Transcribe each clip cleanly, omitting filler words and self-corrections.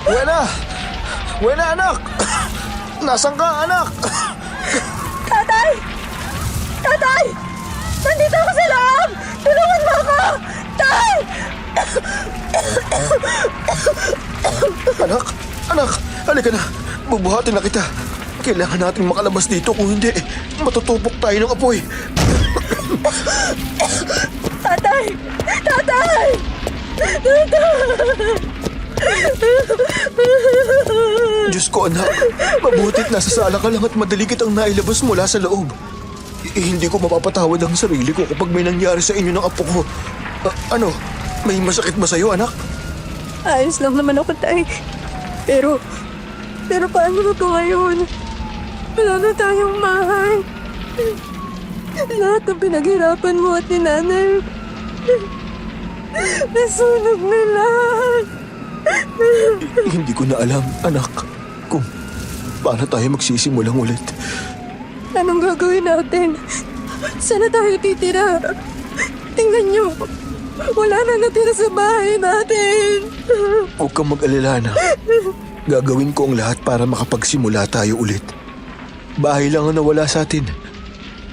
Wena! Wena, anak! Nasaan ka, anak? Tatay! Tatay! Nandito ako sa loob! Tulungan mo ako! Tay! Anak! Anak! Halika na! Bubuhatin na kita! Kailangan natin makalabas dito, kung hindi, matutupok tayo ng apoy! Tatay! Tatay! Diyos ko, anak! Mabutit nasa sala ka lang at madali kitang nailabas mula sa loob. Hindi ko mapapatawad ang sarili ko kapag may nangyari sa inyo ng apo ko. Ano? May masakit ba sa'yo, anak? Ayos lang naman ako, Tay. Pero paano na ito ngayon? Wala na tayong bahay. Lahat ng pinaghirapan mo at ni Nanay. Nasunog na lahat. Hindi ko na alam, anak, kung paano tayo magsisimulang ulit. Anong gagawin natin? Saan na tayo titira? Tingnan niyo. Wala na natira sa bahay natin. Huwag kang mag-alala, anak. Gagawin ko ang lahat para makapagsimula tayo ulit. Bahay lang ang nawala sa atin.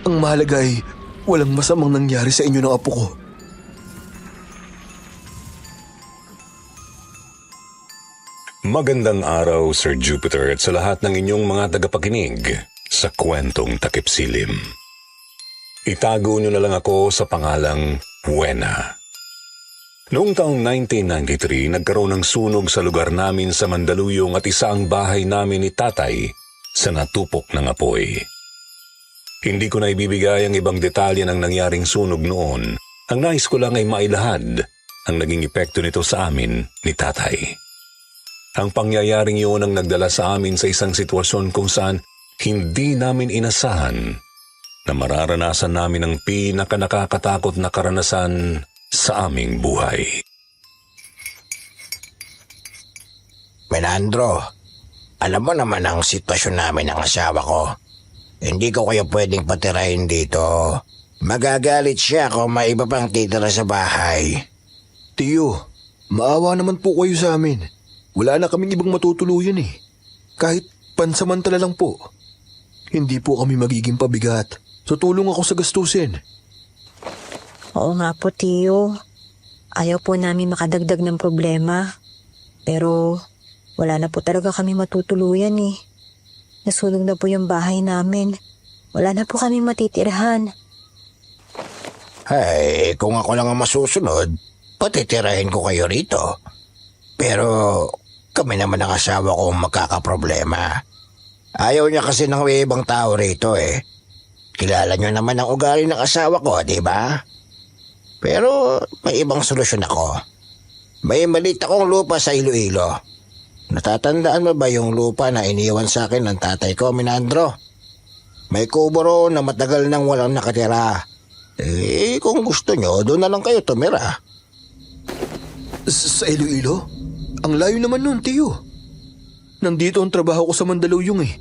Ang mahalaga ay walang masamang nangyari sa inyo ng apo ko. Magandang araw, Sir Jupiter, at sa lahat ng inyong mga tagapakinig sa Kwentong Takip Silim. Itago niyo na lang ako sa pangalang Wena. Noong taong 1993, nagkaroon ng sunog sa lugar namin sa Mandaluyong at isa ang bahay namin ni Tatay sa natupok ng apoy. Hindi ko na ibibigay ang ibang detalye ng nangyaring sunog noon. Ang nais ko lang ay mailahad ang naging epekto nito sa amin ni Tatay. Ang pangyayaring iyon ang nagdala sa amin sa isang sitwasyon kung saan hindi namin inasahan na mararanasan namin ang pinakanakakatakot na karanasan sa aming buhay. Menandro, alam mo naman ang sitwasyon namin ng asawa ko. Hindi ko kayo pwedeng patirahin dito. Magagalit siya kung may iba pang titira sa bahay. Tiyo, maawa naman po kayo sa amin. Wala na kaming ibang matutuluyan eh. Kahit pansamantala lang po. Hindi po kami magiging pabigat. Tutulong ako sa gastusin. Oo nga po, Tiyo. Ayaw po namin makadagdag ng problema. Pero wala na po talaga kami matutuluyan eh. Nasunog na po yung bahay namin. Wala na po kami matitirahan. Ay, kung ako lang ang masusunod, patitirahin ko kayo rito. Pero kami naman ang asawa ko ang magkakaproblema. Ayaw niya kasi ng may ibang tao rito eh. Kilala niyo naman ang ugali ng asawa ko, di ba? Pero may ibang solusyon ako. May maliit akong lupa sa Iloilo. Natatandaan mo ba yung lupa na iniwan sa akin ng tatay ko, Menandro? May kubo roon na matagal nang walang nakatira. Eh, kung gusto niyo, doon na lang kayo tumira. Sa Iloilo? Ang layo naman nun, Tiyo. Nandito ang trabaho ko sa Mandaluyong eh.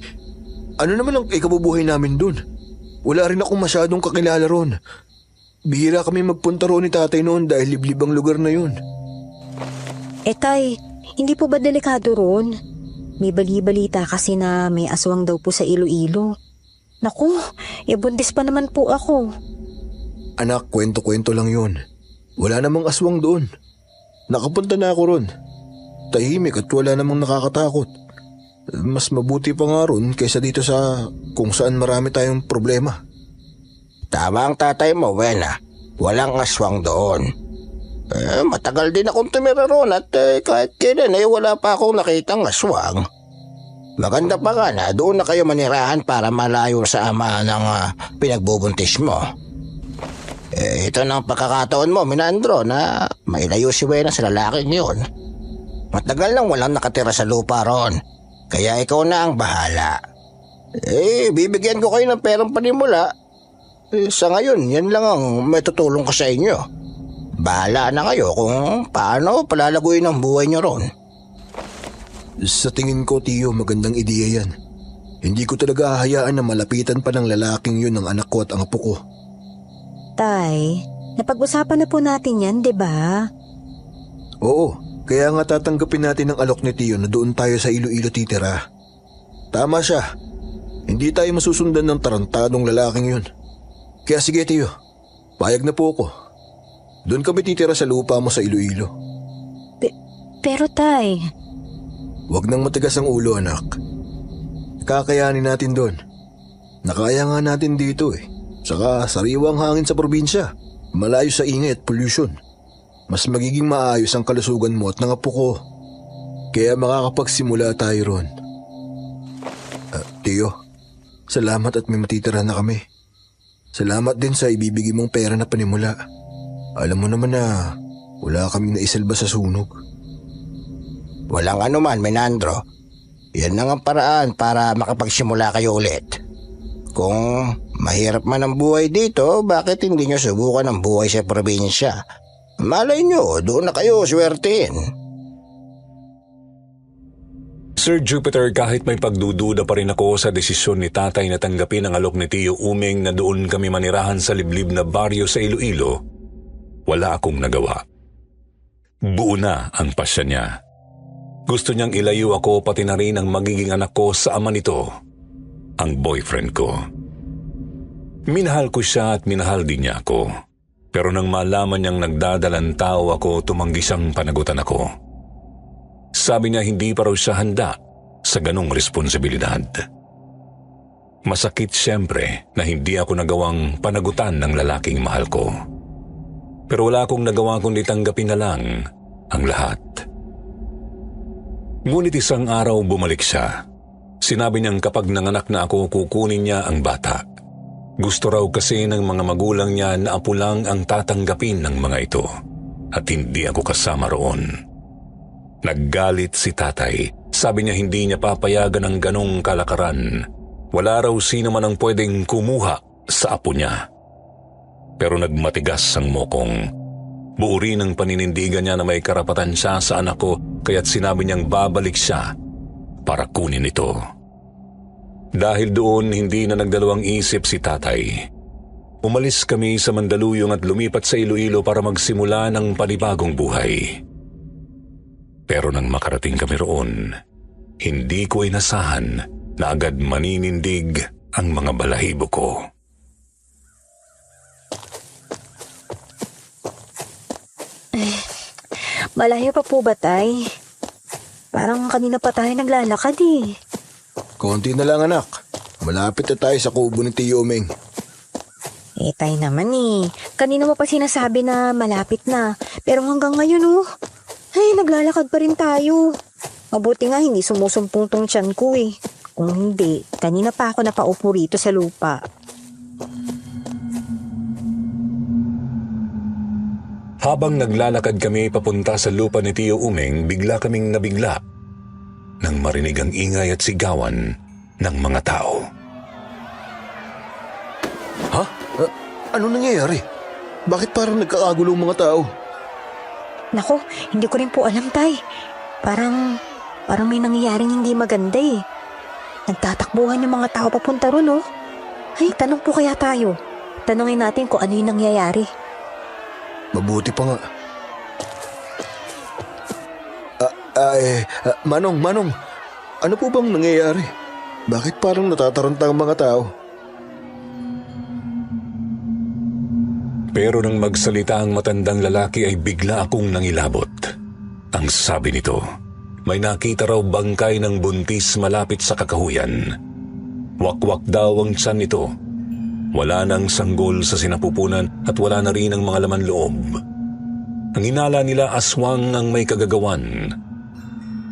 Ano naman ang ikabubuhay namin dun? Wala rin akong masyadong kakilala ron. Bihira kami magpunta roon ni tatay noon dahil liblib ang lugar na yun. Tay, hindi po ba delikado ron? May bali-balita kasi na may aswang daw po sa Iloilo. Naku, buntis pa naman po ako. Anak, kwento-kwento lang yun. Wala namang aswang doon. Nakapunta na ako ron. Tahimik at wala namang nakakatakot. Mas mabuti pa nga ron kaysa dito sa kung saan marami tayong problema. Tama ang tatay mo, Wena. Walang aswang doon. Matagal din akong tumira roon at kahit kailan ay wala pa akong nakitang aswang. Maganda pa nga na doon na kayo manirahan para malayo sa ama ng pinagbubuntis mo. Ito na ang pagkakataon mo, Menandro, na mailayo si Wena sa lalaking yun. Matagal lang walang nakatira sa lupa ron. Kaya ikaw na ang bahala. Bibigyan ko kayo ng perang panimula. Sa ngayon, yan lang ang may tutulong ko sa inyo. Bahala na kayo kung paano palalaguin ang buhay nyo ron. Sa tingin ko, Tiyo, magandang ideya yan. Hindi ko talaga hahayaan na malapitan pa ng lalaking yun ang anak ko at ang apo ko. Tay, napag-usapan na po natin yan, di ba? Oo, kaya nga tatanggapin natin ang alok ni Tiyo na doon tayo sa Iloilo titira. Tama siya. Hindi tayo masusundan ng tarantadong lalaking yun. Kaya sige Tiyo, payag na po ako. Doon kami titira sa lupa mo sa Iloilo. Pero tay, Huwag nang matigas ang ulo, anak. Kakayanin natin doon. Nakaya nga natin dito eh. Saka sariwang hangin sa probinsya. Malayo sa ingay at pollution. Mas magiging maayos ang kalusugan mo at ng apo ko. Kaya makakapagsimula tayo ron. Tiyo, salamat at may matitira na kami. Salamat din sa ibibigay mong pera na panimula. Alam mo naman na wala kaming naisalba sa sunog. Walang anuman, Menandro. Yan lang ang paraan para makapagsimula kayo ulit. Kung mahirap man ang buhay dito, bakit hindi nyo subukan ang buhay sa probinsya? Malay nyo, doon na kayo swertein. Sir Jupiter, kahit may pagdududa pa rin ako sa desisyon ni tatay na tanggapin ang alok ni Tiyo Umeng na doon kami manirahan sa liblib na baryo sa Iloilo, wala akong nagawa. Buo na ang pasya niya. Gusto niyang ilayo ako pati na rin ang magiging anak ko sa ama nito, ang boyfriend ko. Minahal ko siya at minahal din niya ako. Pero nang malaman niyang nagdadalang tao ako, tumanggi siyang panagutan ako. Sabi niya hindi pa raw siya handa sa ganong responsibilidad. Masakit siyempre na hindi ako nagawang panagutan ng lalaking mahal ko. Pero wala akong nagawa kundi tanggapin na lang ang lahat. Ngunit isang araw bumalik siya. Sinabi niyang kapag nanganak na ako, kukunin niya ang bata. Gusto raw kasi ng mga magulang niya na apo lang ang tatanggapin ng mga ito. At hindi ako kasama roon. Naggalit si tatay. Sabi niya hindi niya papayagan ang ganong kalakaran. Wala raw sino man ang pwedeng kumuha sa apo niya. Pero nagmatigas ang mokong. Buo rin ang paninindigan niya na may karapatan siya sa anak ko, kaya't sinabi niyang babalik siya para kunin ito. Dahil doon, hindi na nagdalawang isip si tatay. Umalis kami sa Mandaluyong at lumipat sa Iloilo para magsimula ng panibagong buhay. Pero nang makarating kami roon, hindi ko inasahan na agad maninindig ang mga balahibo ko. malayo pa po ba tay? Parang kanina pa tayo naglalakad eh. Konti na lang anak. Malapit na tayo sa kubo ni Tiyo Umeng. Tay naman eh. Kanina mo pa sinasabi na malapit na. Pero hanggang ngayon ay naglalakad pa rin tayo. Mabuti nga hindi sumusumpong tong tiyan ko eh. Kung hindi, kanina pa ako napaupo rito sa lupa. Habang naglalakad kami papunta sa lupa ni Tiyo Umeng, bigla kaming nabigla nang marinig ang ingay at sigawan ng mga tao. Ha? Ano nangyayari? Bakit parang nagkakagulo ang mga tao? Nako, hindi ko rin po alam tay. Parang may nangyayaring hindi maganda eh. Nagtatakbuhan yung mga tao papunta ron Ay, tanong po kaya tayo. Tanungin natin kung ano yung nangyayari. Mabuti pa nga. Manong, ano po bang nangyayari? Bakit parang natataranta ang mga tao? Pero nang magsalita ang matandang lalaki ay bigla akong nangilabot. Ang sabi nito, may nakita raw bangkay ng buntis malapit sa kakahuyan. Wakwak daw ang tiyan nito. Wala nang sanggol sa sinapupunan at wala na rin ang mga laman loob. Ang hinala nila aswang ang may kagagawan.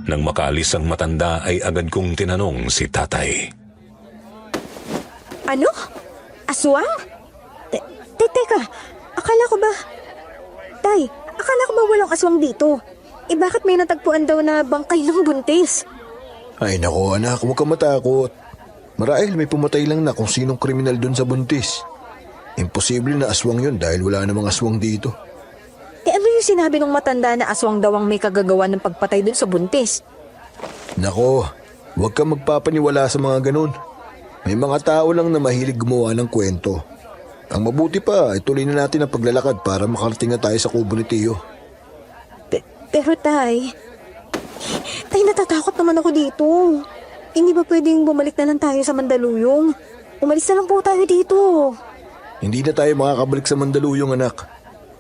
Nang makaalis ang matanda ay agad kong tinanong si tatay. Ano? Aswang? Teka, akala ko ba... Tay, akala ko ba walang aswang dito? Bakit may natagpuan daw na bangkay ng buntis? Ay nako anak, huwag kang matakot. Marahil may pumatay lang na kung sinong kriminal dun sa buntis. Imposible na aswang yun dahil wala namang aswang dito. Ano yung sinabi ng matanda na aswang daw ang may kagagawa ng pagpatay dun sa buntis? Nako, huwag kang magpapaniwala sa mga ganun. May mga tao lang na mahilig gumawa ng kwento. Ang mabuti pa, ituloy na natin ang paglalakad para makarating na tayo sa kubo ni Tiyo. Pero tay, natatakot naman ako dito. Hindi ba pwedeng bumalik na lang tayo sa Mandaluyong? Umalis na lang po tayo dito. Hindi na tayo makakabalik sa Mandaluyong, anak.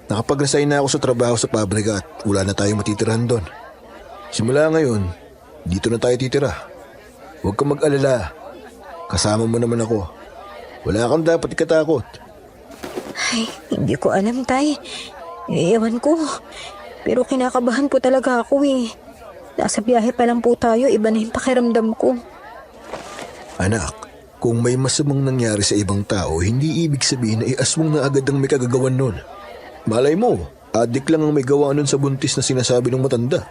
Nakapag-resign na ako sa trabaho sa pabrika at wala na tayong matitirahan doon. Simula ngayon, dito na tayo titira. Huwag kang mag-alala. Kasama mo naman ako. Wala kang dapat ikatakot. Ay, hindi ko alam, tay. Ewan ko. Pero kinakabahan po talaga ako eh. Nasa biyahe pa lang po tayo, iba na yung pakiramdam ko. Anak, kung may masamang nangyari sa ibang tao, hindi ibig sabihin na aswang na agad ang may kagagawan nun. Malay mo, adik lang ang may gawa nun sa buntis na sinasabi ng matanda.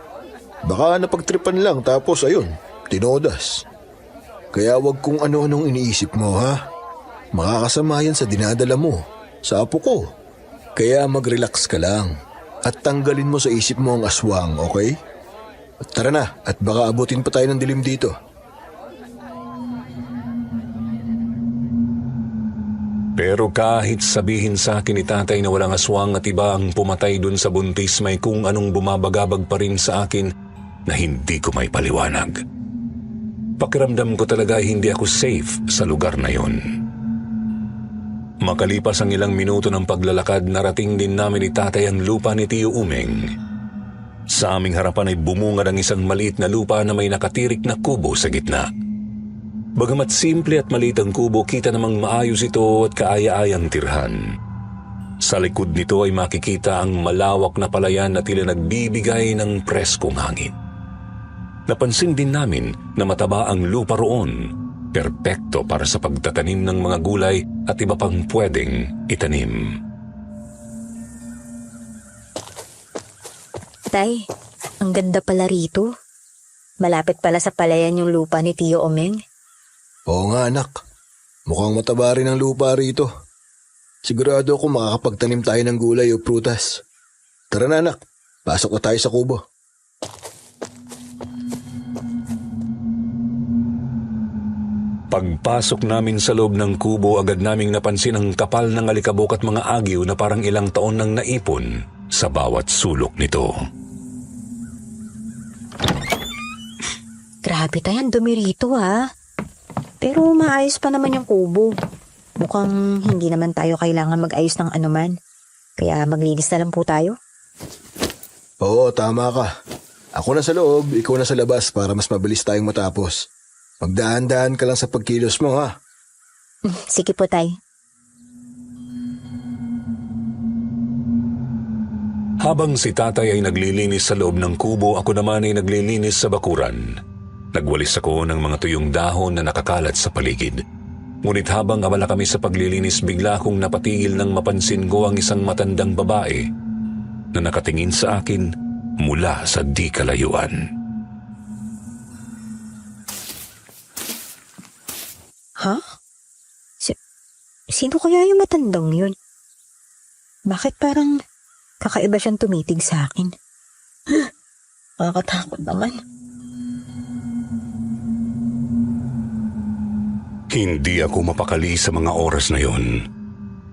Baka napagtripan lang tapos ayun, tinodas. Kaya wag kung ano-anong iniisip mo, ha? Makakasama yan sa dinadala mo, sa apo ko. Kaya mag-relax ka lang at tanggalin mo sa isip mo ang aswang, okay? At tara na, at baka abutin pa tayo ng dilim dito. Pero kahit sabihin sa akin ni tatay na walang aswang at iba ang pumatay dun sa buntis, may kung anong bumabagabag pa rin sa akin na hindi ko may paliwanag. Pakiramdam ko talaga hindi ako safe sa lugar na yon. Makalipas ang ilang minuto ng paglalakad, narating din namin ni tatay ang lupa ni Tio Umeng. Sa aming harapan ay bumungad ang isang maliit na lupa na may nakatirik na kubo sa gitna. Bagamat simple at maliit ang kubo, kita namang maayos ito at kaaya-ayang tirhan. Sa likod nito ay makikita ang malawak na palayan na tila nagbibigay ng preskong hangin. Napansin din namin na mataba ang lupa roon, perpekto para sa pagtatanim ng mga gulay at iba pang pwedeng itanim. Tay, ang ganda pala rito. Malapit pala sa palayan yung lupa ni Tio Omeng. Oo nga, anak. Mukhang mataba rin ang lupa rito. Sigurado ako makakapagtanim tayo ng gulay o prutas. Tara na, anak. Pasok na tayo sa kubo. Pagpasok namin sa loob ng kubo, agad naming napansin ang kapal ng alikabok at mga agiw na parang ilang taon nang naipon sa bawat sulok nito. Grabe tayo, ang dumi rito ha. Pero maayos pa naman yung kubo. Mukhang hindi naman tayo kailangan mag-ayos ng anuman. Kaya maglinis na lang po tayo. Oo, tama ka. Ako na sa loob, ikaw na sa labas para mas mabilis tayong matapos. Magdahan-dahan ka lang sa pagkilos mo, ha? Sige po, tay. Habang si tatay ay naglilinis sa loob ng kubo, ako naman ay naglilinis sa bakuran. Nagwalis ako ng mga tuyong dahon na nakakalat sa paligid. Ngunit habang abala kami sa paglilinis, bigla akong napatigil nang mapansin ko ang isang matandang babae na nakatingin sa akin mula sa di kalayuan. Ha? Sino kaya yung matandang yun? Bakit parang kakaiba siyang tumitig sa akin? Nakakatakot naman. Hindi ako mapakali sa mga oras na yon.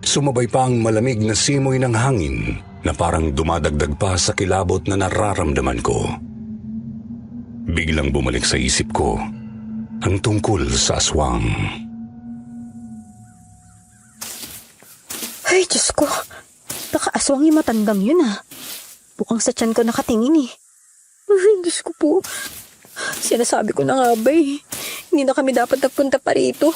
Sumabay pa ang malamig na simoy ng hangin na parang dumadagdag pa sa kilabot na nararamdaman ko. Biglang bumalik sa isip ko ang tungkol sa aswang. Ay, Diyos ko. Nakaaswang yung matandang yun ah. Bukang sa tiyan ko nakatingin eh. Ay, Diyos ko po. Sinasabi ko na nga ba eh. Hindi na kami dapat nagpunta pa rito.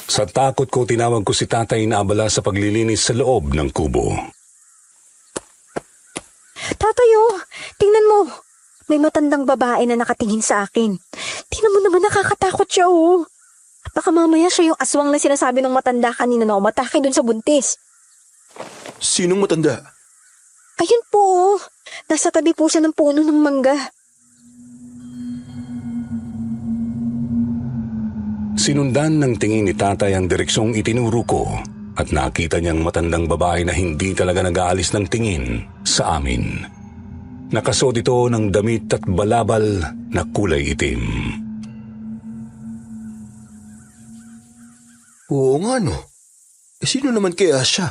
Sa takot ko, tinawag ko si tatay na abala sa paglilinis sa loob ng kubo. Tatay oh, tingnan mo. May matandang babae na nakatingin sa akin. Tingnan mo naman, nakakatakot siya oh. Baka mamaya siya yung aswang na sinasabi ng matanda kanina na umatake dun sa buntis. Sinong matanda? Ayun po oh. Nasa tabi po siya ng puno ng mangga. Sinundan ng tingin ni tatay ang direksyong itinuro ko at nakita niyang matandang babae na hindi talaga nag-aalis ng tingin sa amin. Nakasuot ito ng damit at balabal na kulay itim. Oo nga no. Sino naman kaya siya?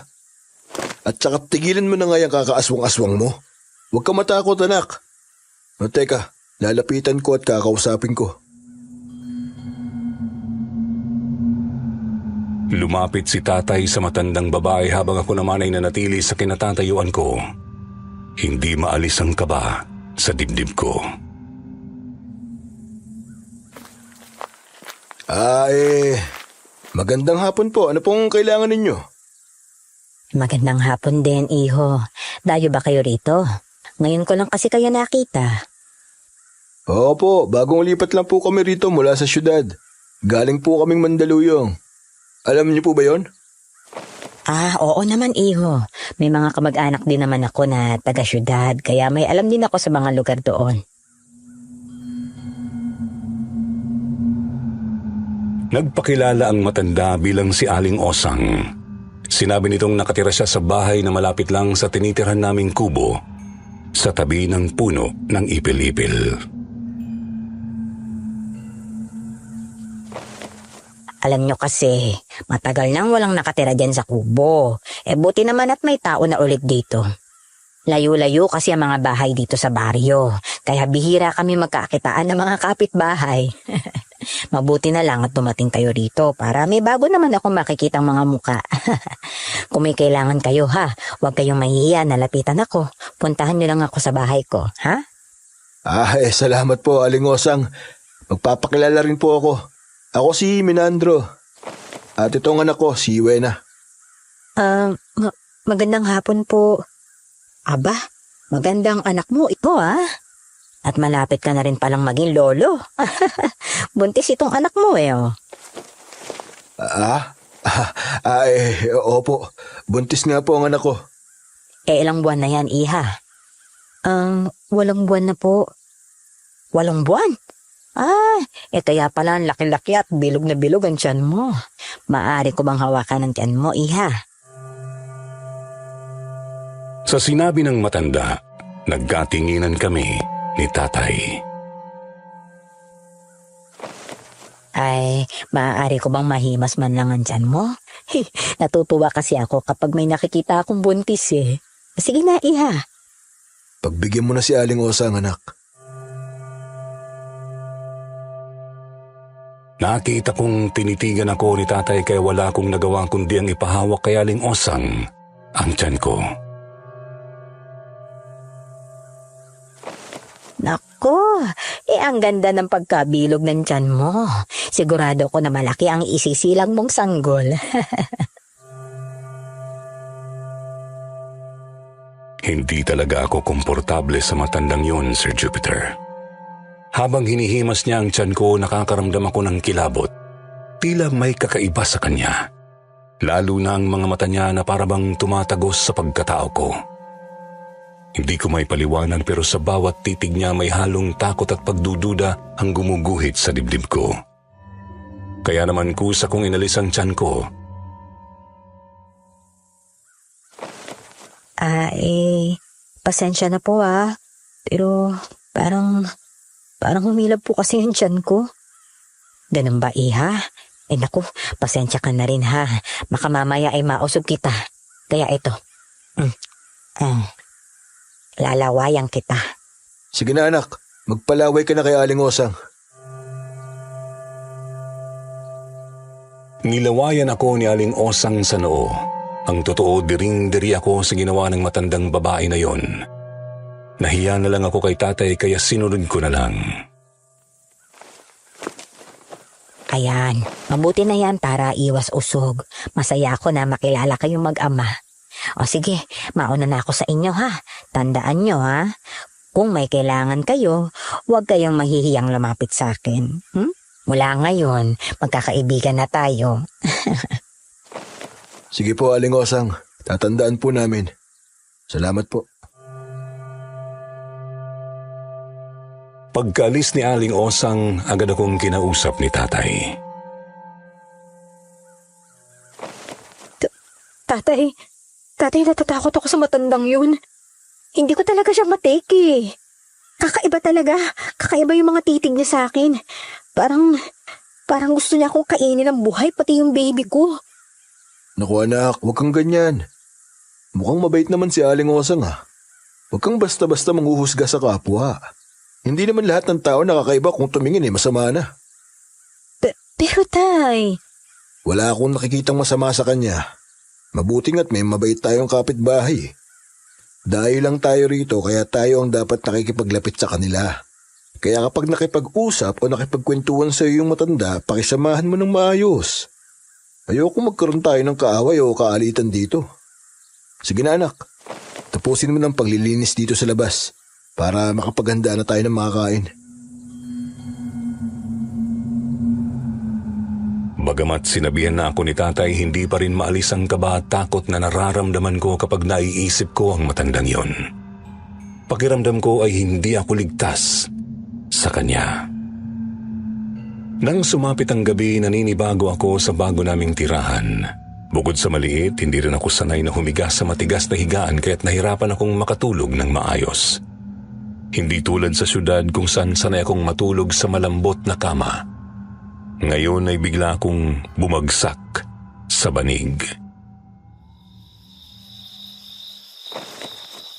At saka tigilan mo na nga yung kakaaswang-aswang mo. Huwag ka matakot, anak. O teka, lalapitan ko at kakausapin ko. Lumapit si tatay sa matandang babae habang ako naman ay nanatili sa kinatatayuan ko. Hindi maalis ang kaba sa dibdib ko. Magandang hapon po. Ano pong kailangan ninyo? Magandang hapon din, iho. Dayo ba kayo rito? Ngayon ko lang kasi kayo nakita. Oo po, bagong lipat lang po kami rito mula sa syudad. Galing po kaming Mandaluyong. Alam niyo po ba yon? Oo naman, iho. May mga kamag-anak din naman ako na taga-syudad, kaya may alam din ako sa mga lugar doon. Nagpakilala ang matanda bilang si Aling Osang. Sinabi nitong nakatira siya sa bahay na malapit lang sa tinitirhan naming kubo, sa tabi ng puno ng ipil-ipil. Alam nyo kasi, matagal nang walang nakatira dyan sa kubo. Buti naman at may tao na ulit dito. Layo-layo kasi ang mga bahay dito sa baryo, kaya bihira kami magkakitaan ng mga kapitbahay. Mabuti na lang at dumating kayo rito para may bago naman ako makikitang mga muka. Kung may kailangan kayo huwag kayong mahihiya na lapitan ako. Puntahan niyo lang ako sa bahay ko, ha? Salamat po, Aling Osang. Magpapakilala rin po ako. Ako si Minandro. At itong anak ko, si Wena. Magandang hapon po. Aba, magandang anak mo ito At malapit ka na rin palang maging lolo. Buntis itong anak mo oh. Opo. Buntis nga po ang anak ko. Ilang buwan na yan, iha? 8 buwan na po. 8 buwan? Kaya pala ang laki-laki at bilog na bilog ang tiyan mo. Maaari ko bang hawakan ang tiyan mo, iha? Sa sinabi ng matanda, nagkatinginan kami ni tatay. Maaari ko bang mahimas man lang ang tiyan mo? Natutuwa kasi ako kapag may nakikita akong buntis Sige na, iha. Pagbigyan mo na si Aling Osang, anak. Nakita kong tinitigan ako ni tatay kaya wala akong nagawa kundi ang ipahawak kay Aling Osang ang tiyan ko. Nako, ang ganda ng pagkabilog ng tiyan mo. Sigurado ko na malaki ang isisilang mong sanggol. Hindi talaga ako komportable sa matandang yun, Sir Jupiter. Habang hinihimas niya ang tiyan ko, nakakaramdam ako ng kilabot. Tila may kakaiba sa kanya. Lalo na ang mga mata niya na parabang tumatagos sa pagkatao ko. Hindi ko may paliwanag pero sa bawat titig niya may halong takot at pagdududa ang gumuguhit sa dibdib ko. Kaya naman kusa kong inalis ang tiyan ko. Pasensya na po pero parang humilab po kasi yung tiyan ko. Ganun ba, iha? Naku, pasensya ka na rin Baka mamaya ay mausog kita. Kaya ito. Lalawayan kita. Sige na, anak. Magpalaway ka na kay Aling Osang. Nilawayan ako ni Aling Osang sa noo. Ang totoo, diring-diri ako sa ginawa ng matandang babae na yon. Nahiya na lang ako kay tatay kaya sinunod ko na lang. Ayan, mabuti na yan para iwas usog. Masaya ako na makilala kayong mag-ama. O sige, mauna na ako sa inyo Tandaan nyo kung may kailangan kayo, huwag kayong mahihiyang lumapit sa akin. Mula ngayon, magkakaibigan na tayo. Sige po, Aling Osang. Tatandaan po namin. Salamat po. Pagkaalis ni Aling Osang, agad akong kinausap ni tatay. Tatay, natatakot ako sa matandang yun. Hindi ko talaga siya matake Kakaiba talaga. Kakaiba yung mga titig niya sa akin. Parang gusto niya akong kainin ng buhay, pati yung baby ko. Naku anak, huwag kang ganyan. Mukhang mabait naman si Aling Osang Huwag kang basta-basta manghuhusga sa kapwa. Hindi naman lahat ng tao nakakaiba kung tumingin masama na. Pero tay, Wala akong nakikitang masama sa kanya. Mabuti nga't may mabait tayong kapitbahay. Dahil lang tayo rito kaya tayo ang dapat nakikipaglapit sa kanila. Kaya kapag nakipag-usap o nakipagkwentuhan sa iyo yung matanda, pakisamahan mo ng maayos. Ayoko magkaroon tayo ng kaaway o kaalitan dito. Sige na anak, tapusin mo ng paglilinis dito sa labas para makapaghanda na tayo ng makakain. Bagamat sinabihan na ako ni tatay, hindi pa rin maalis ang kaba at takot na nararamdaman ko kapag naiisip ko ang matandang yon. Pakiramdam ko ay hindi ako ligtas sa kanya. Nang sumapit ang gabi, naninibago ako sa bago naming tirahan. Bukod sa maliit, hindi rin ako sanay na humiga sa matigas na higaan kaya't nahirapan akong makatulog ng maayos. Hindi tulad sa syudad kung saan sanay akong matulog sa malambot na kama. Ngayon ay bigla akong bumagsak sa banig.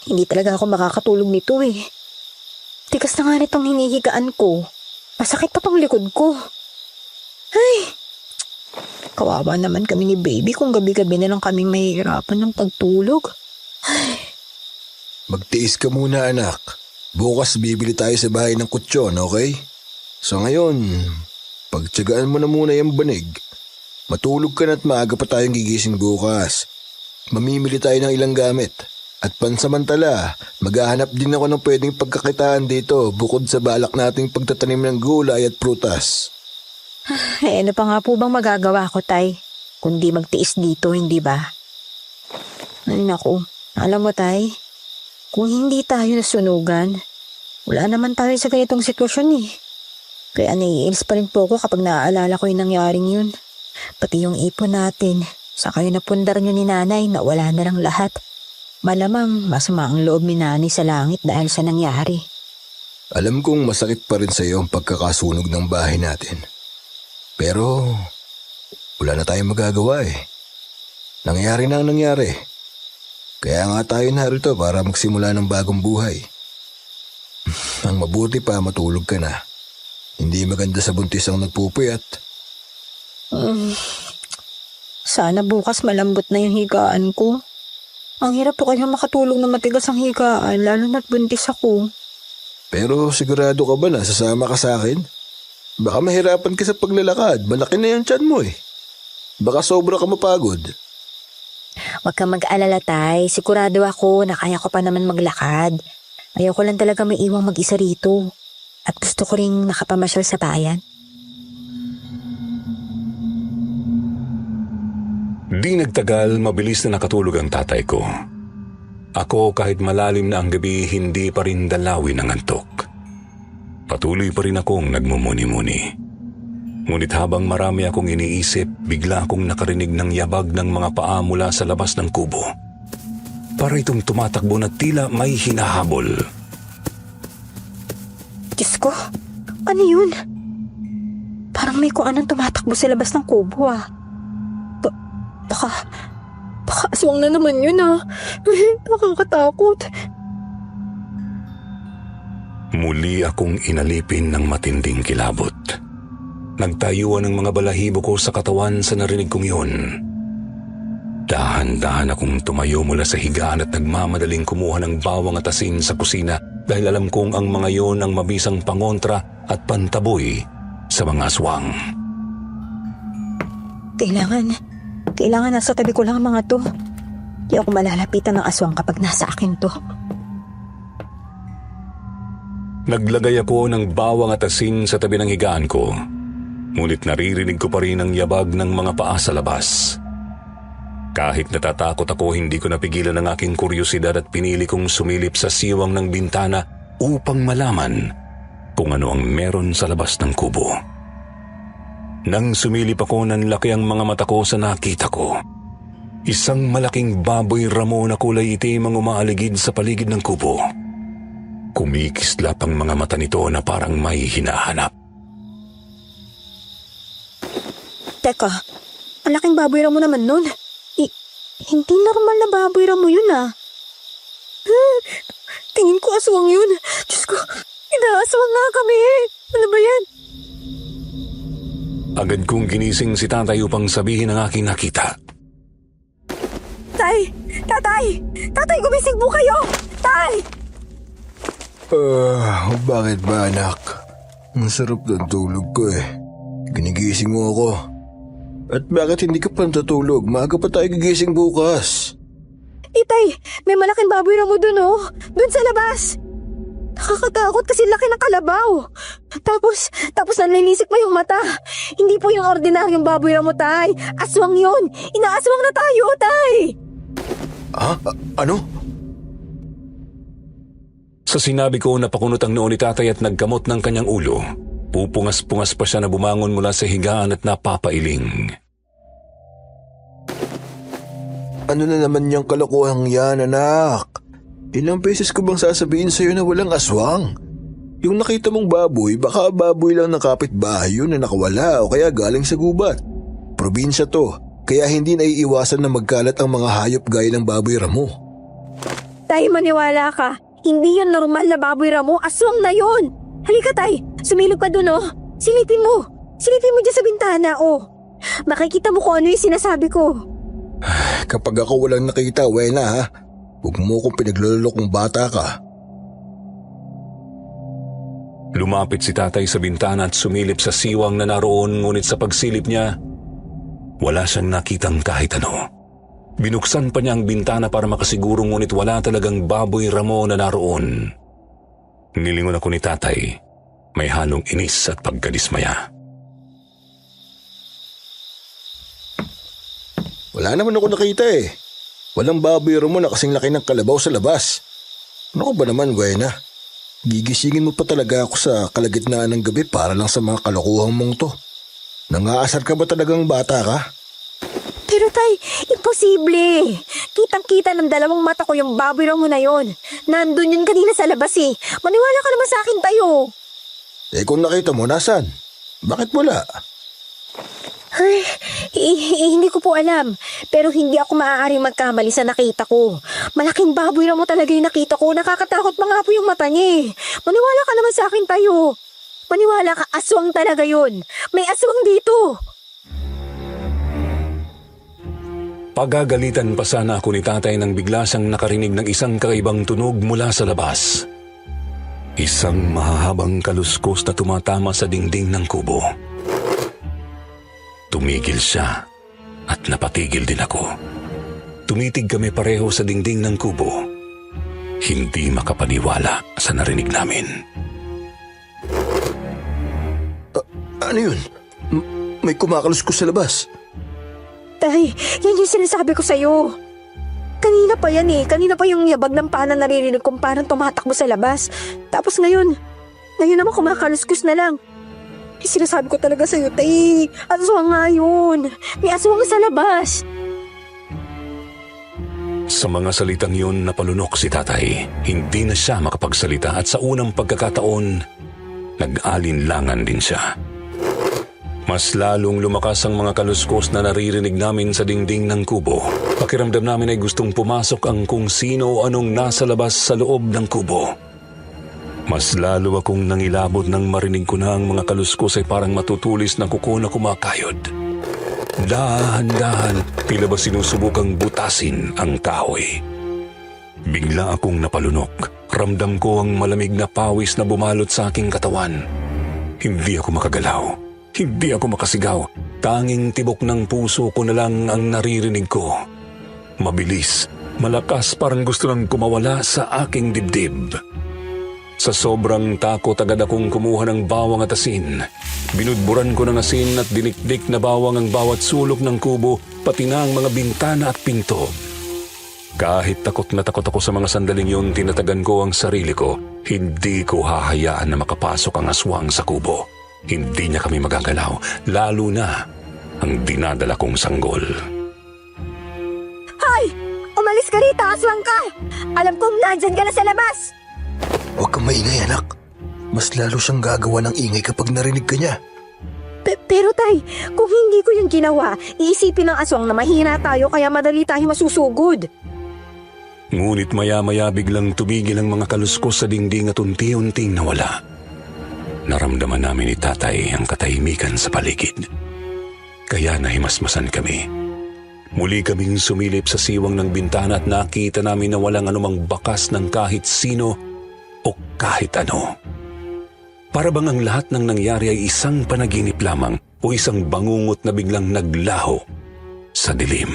hindi talaga ako makakatulog nito eh. Tigas na nga nitong hinihigaan ko. Masakit pa pang likod ko. Ay, kawawa naman kami ni baby kung gabi-gabi na lang kaming mahihirapan ng pagtulog. Magtiis ka muna anak. Bukas bibili tayo sa bahay ng kutsyon, okay? So ngayon, pagtsagaan mo na muna yung banig. Matulog ka na at maaga pa tayong gigising bukas. Mamimili tayo ng ilang gamit. At pansamantala, maghahanap din ako ng pwedeng pagkakitaan dito bukod sa balak nating pagtatanim ng gulay at prutas. Ano pa nga po bang magagawa ko, Tay? Kundi magtiis dito, hindi ba? Ay naku, alam mo, Tay, kung hindi tayo nasunugan, wala naman tayo sa ganitong sitwasyon eh. Kaya naiinis pa rin po ako kapag naaalala ko yung nangyaring yun. Pati yung ipon natin, saka yung napundar nyo ni nanay na wala na lang lahat. Malamang masama ang loob ni nanay sa langit dahil sa nangyari. Alam kong masakit pa rin sa iyo ang pagkakasunog ng bahay natin. Pero wala na tayong magagawa eh. Nangyari na ang nangyari. Kaya nga tayo narito para magsimula ng bagong buhay. Ang mabuti pa matulog ka na. Hindi maganda sa buntis ang nagpupuyat. Sana bukas malambot na yung higaan ko. Ang hirap po kaya makatulog na matigas ang higaan, lalo na't buntis ako. Pero sigurado ka ba na sasama ka sa akin? Baka mahirapan ka sa paglalakad. Malaki na yung tiyan mo eh. Baka sobra ka mapagod. Huwag kang mag-alala, Tay. Sigurado ako na kaya ko pa naman maglakad. Ayoko lang talaga may iwang mag-isa rito. At gusto ko ring nakapamasyal sa bayan. Di nagtagal, mabilis na nakatulog ang tatay ko. Ako kahit malalim na ang gabi, hindi pa rin dalawin ang antok. Patuloy pa rin akong nagmumuni-muni. Ngunit habang marami akong iniisip, bigla akong nakarinig ng yabag ng mga paa mula sa labas ng kubo. Para itong tumatakbo na tila may hinahabol. Diyos ko, ano yun? Parang may kung anong tumatakbo sa labas ng kubo ah. Baka aswang na naman yun ah. Nakakatakot. Muli akong inalipin ng matinding kilabot. Nagtayuan ang mga balahibo ko sa katawan sa narinig kong yun. Dahan-dahan akong tumayo mula sa higaan at nagmamadaling kumuha ng bawang at asin sa kusina dahil alam kong ang mga yon ang mabisang pangontra at pantaboy sa mga aswang. Kailangan nasa tabi ko lang ang mga to. Di ako malalapitan ng aswang kapag nasa akin to. Naglagay ako ng bawang at asin sa tabi ng higaan ko. Ngunit naririnig ko pa rin ang yabag ng mga paa sa labas. Kahit natatakot ako, hindi ko napigilan ang aking kuryosidad at pinili kong sumilip sa siwang ng bintana upang malaman kung ano ang meron sa labas ng kubo. Nang sumilip ako, nanlaki ang mga mata ko sa nakita ko. Isang malaking baboy ramo na kulay itim ang umaaligid sa paligid ng kubo. Kumikislap ang mga mata nito na parang may hinahanap. Teka, ang laking baboy ramo naman nun. Hindi normal na baboy ramo yun ah. tingin ko aswang yun. Diyos ko, inaaswang nga kami. Ano ba yan? Agad kong ginising si tatay upang sabihin ang aking nakita. Tay! Tatay! Tatay, gumising po kayo! Tay! Bakit ba anak? Ang sarap ng tulog ko eh. Ginigising mo ako. At bakit hindi ka pa natutulog? Maaga pa tayo gigising bukas. Tay, may malaking baboy ramo dun oh. Dun sa labas. Nakakatakot kasi laki ng kalabaw. Tapos nanlilisik pa yung mata. Hindi po yung ordinaryong baboy ramo, tay. Aswang yun. Inaaswang na tayo, tay. Ha? Ano? Sa sinabi ko, napakunot ang noo ni tatay at nagkamot ng kanyang ulo. Pupungas-pungas pa siya na bumangon mula sa higaan at napapailing. Ano na naman yung kalokohang yan, anak? Ilang beses ko bang sasabihin sa'yo na walang aswang? Yung nakita mong baboy, baka baboy lang ng kapitbahay yun na nakawala o kaya galing sa gubat. Probinsya to, kaya hindi naiiwasan na magkalat ang mga hayop gaya ng baboy ramo. Tay, maniwala ka. Hindi yun normal na baboy ramo. Aswang na yun. Halika, tay. Sumilog ka dun, oh. Silipin mo. Silipin mo dyan sa bintana, oh. Makikita mo kung ano yung sinasabi ko. Kapag ako walang nakita, Wena ha, huwag mo kong pinaglulolo kung bata ka. Lumapit si tatay sa bintana at sumilip sa siwang na naroon, ngunit sa pagsilip niya, wala siyang nakitang kahit ano. Binuksan pa niya ang bintana para makasiguro, ngunit wala talagang baboy ramo na naroon. Nilingon ako ni tatay, may halong inis at pagkadismaya. Wala naman ako nakita eh. Walang baboy ramo na kasing laki ng kalabaw sa labas. Ano ko ba naman, Wena? Gigisingin mo pa talaga ako sa kalagitnaan ng gabi para lang sa mga kalokohang mong to. Nangaasar ka ba talagang bata ka? Pero tay, imposible. Kitang-kita ng dalawang mata ko yung baboy ramo na yon. Nandun yun kanina sa labas eh. Maniwala ka naman sa akin, tayo. Eh kung nakita mo, nasan? Bakit wala? Ay, hindi ko po alam. Pero hindi ako maaaring magkamali sa nakita ko. Malaking baboy ramo talaga yung nakita ko. Nakakatakot pa nga po yung mata niya eh. Maniwala ka naman sa akin, tayo. Maniwala ka, aswang talaga yun. May aswang dito. Pagagalitan pa sana ako ni tatay nang bigla siyang nakarinig ng isang kakaibang tunog mula sa labas. Isang mahahabang kaluskos na tumatama sa dingding ng kubo. Tumigil siya at napatigil din ako. Tumitig kami pareho sa dingding ng kubo. Hindi makapaniwala sa narinig namin. Ano yun? May kumakaluskos sa labas. Tay, yan yung sinasabi ko sa'yo. Kanina pa yan eh. Kanina pa yung yabag ng pana naririnig kong parang tumatakbo sa labas. Tapos ngayon naman kumakaluskos na lang. Sinasabi ko talaga sa'yo, tay. Aswang nga yun. May aswang sa labas. Sa mga salitang yun, napalunok si tatay. Hindi na siya makapagsalita at sa unang pagkakataon, nag-alinlangan din siya. Mas lalong lumakas ang mga kaluskos na naririnig namin sa dingding ng kubo. Pakiramdam namin ay gustong pumasok ang kung sino o anong nasa labas sa loob ng kubo. Mas lalo akong nangilabot nang marinig ko na ang mga kaluskos ay parang matutulis na kuko na kumakayod. Dahan-dahan, tila ba sinusubukang butasin ang kahoy. Bigla akong napalunok. Ramdam ko ang malamig na pawis na bumalot sa aking katawan. Hindi ako makagalaw. Hindi ako makasigaw. Tanging tibok ng puso ko na lang ang naririnig ko. Mabilis, malakas, parang gusto nang kumawala sa aking dibdib. Sa sobrang takot, agad akong kumuha ng bawang at asin. Binudburan ko ng asin at dinikdik na bawang ang bawat sulok ng kubo, pati na ang mga bintana at pinto. Kahit takot na takot ako sa mga sandaling yun, tinatagan ko ang sarili ko. Hindi ko hahayaan na makapasok ang aswang sa kubo. Hindi niya kami magagalaw, lalo na ang dinadala kong sanggol. Hoy! Umalis ka rito, aswang ka! Alam kong nandyan ka na sa labas! Huwag kang maingay, anak. Mas lalo siyang gagawa ng ingay kapag narinig ka niya. Pero tay, kung hindi ko yung ginawa, iisipin ng aswang na mahina tayo kaya madali tayo masusugod. Ngunit maya-maya biglang tumigil ang mga kaluskos sa dingding at unti-unting nawala. Naramdaman namin ni tatay ang katahimikan sa paligid. Kaya nahimasmasan kami. Muli kaming sumilip sa siwang ng bintana at nakita namin na walang anumang bakas ng kahit sino o kahit ano. Para bang ang lahat ng nangyari ay isang panaginip lamang o isang bangungot na biglang naglaho sa dilim.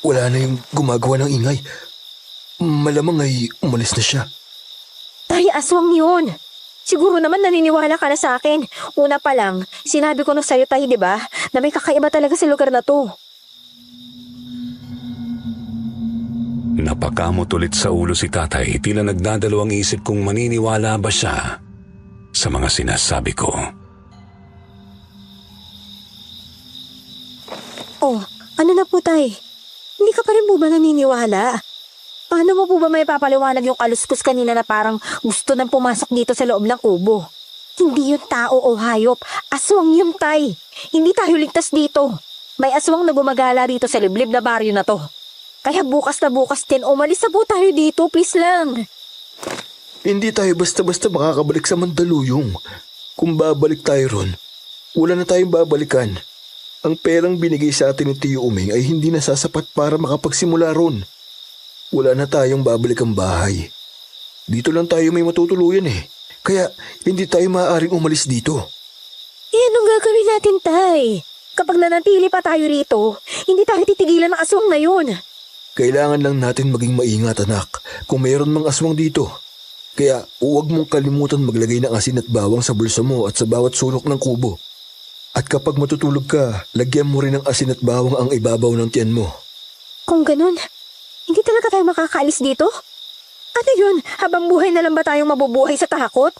Wala na yung gumagawa ng ingay. Malamang ay umalis na siya. Tay, aswang yun. Siguro naman naniniwala ka na sa akin. Una pa lang, sinabi ko na sa'yo tayo, di ba? Na may kakaiba talaga sa lugar na to. Napakamot ulit sa ulo si tatay, tila nagdadalawang isip kung maniniwala ba siya sa mga sinasabi ko. Oh, ano na po tay? Hindi ka pa rin po ba naniniwala? Paano mo po ba may papaliwanag yung kaluskos kanina na parang gusto nang pumasok dito sa loob ng kubo? Hindi yun tao o hayop. Aswang yun, tay. Hindi tayo ligtas dito. May aswang na gumagala rito sa liblib na baryo na to. Kaya bukas na bukas din, umalis na po tayo dito, please lang. Hindi tayo basta-basta makakabalik sa Mandaluyong. Kung babalik tayo ron, wala na tayong babalikan. Ang perang binigay sa atin ni Tio Uming ay hindi na sasapat para makapagsimula ron. Wala na tayong babalik ang bahay. Dito lang tayo may matutuluyan eh. Kaya hindi tayo maaaring umalis dito. Eh, anong gagawin natin, tay? Kapag nanatili pa tayo rito, hindi tayo titigilan ng aswang na yun. Kailangan lang natin maging maingat, anak, kung mayroon mang aswang dito. Kaya huwag mong kalimutan maglagay ng asin at bawang sa bulsa mo at sa bawat sulok ng kubo. At kapag matutulog ka, lagyan mo rin ng asin at bawang ang ibabaw ng tiyan mo. Kung ganun, hindi talaga tayo makakaalis dito? Ano yun? Habang buhay na lang ba tayong mabubuhay sa takot?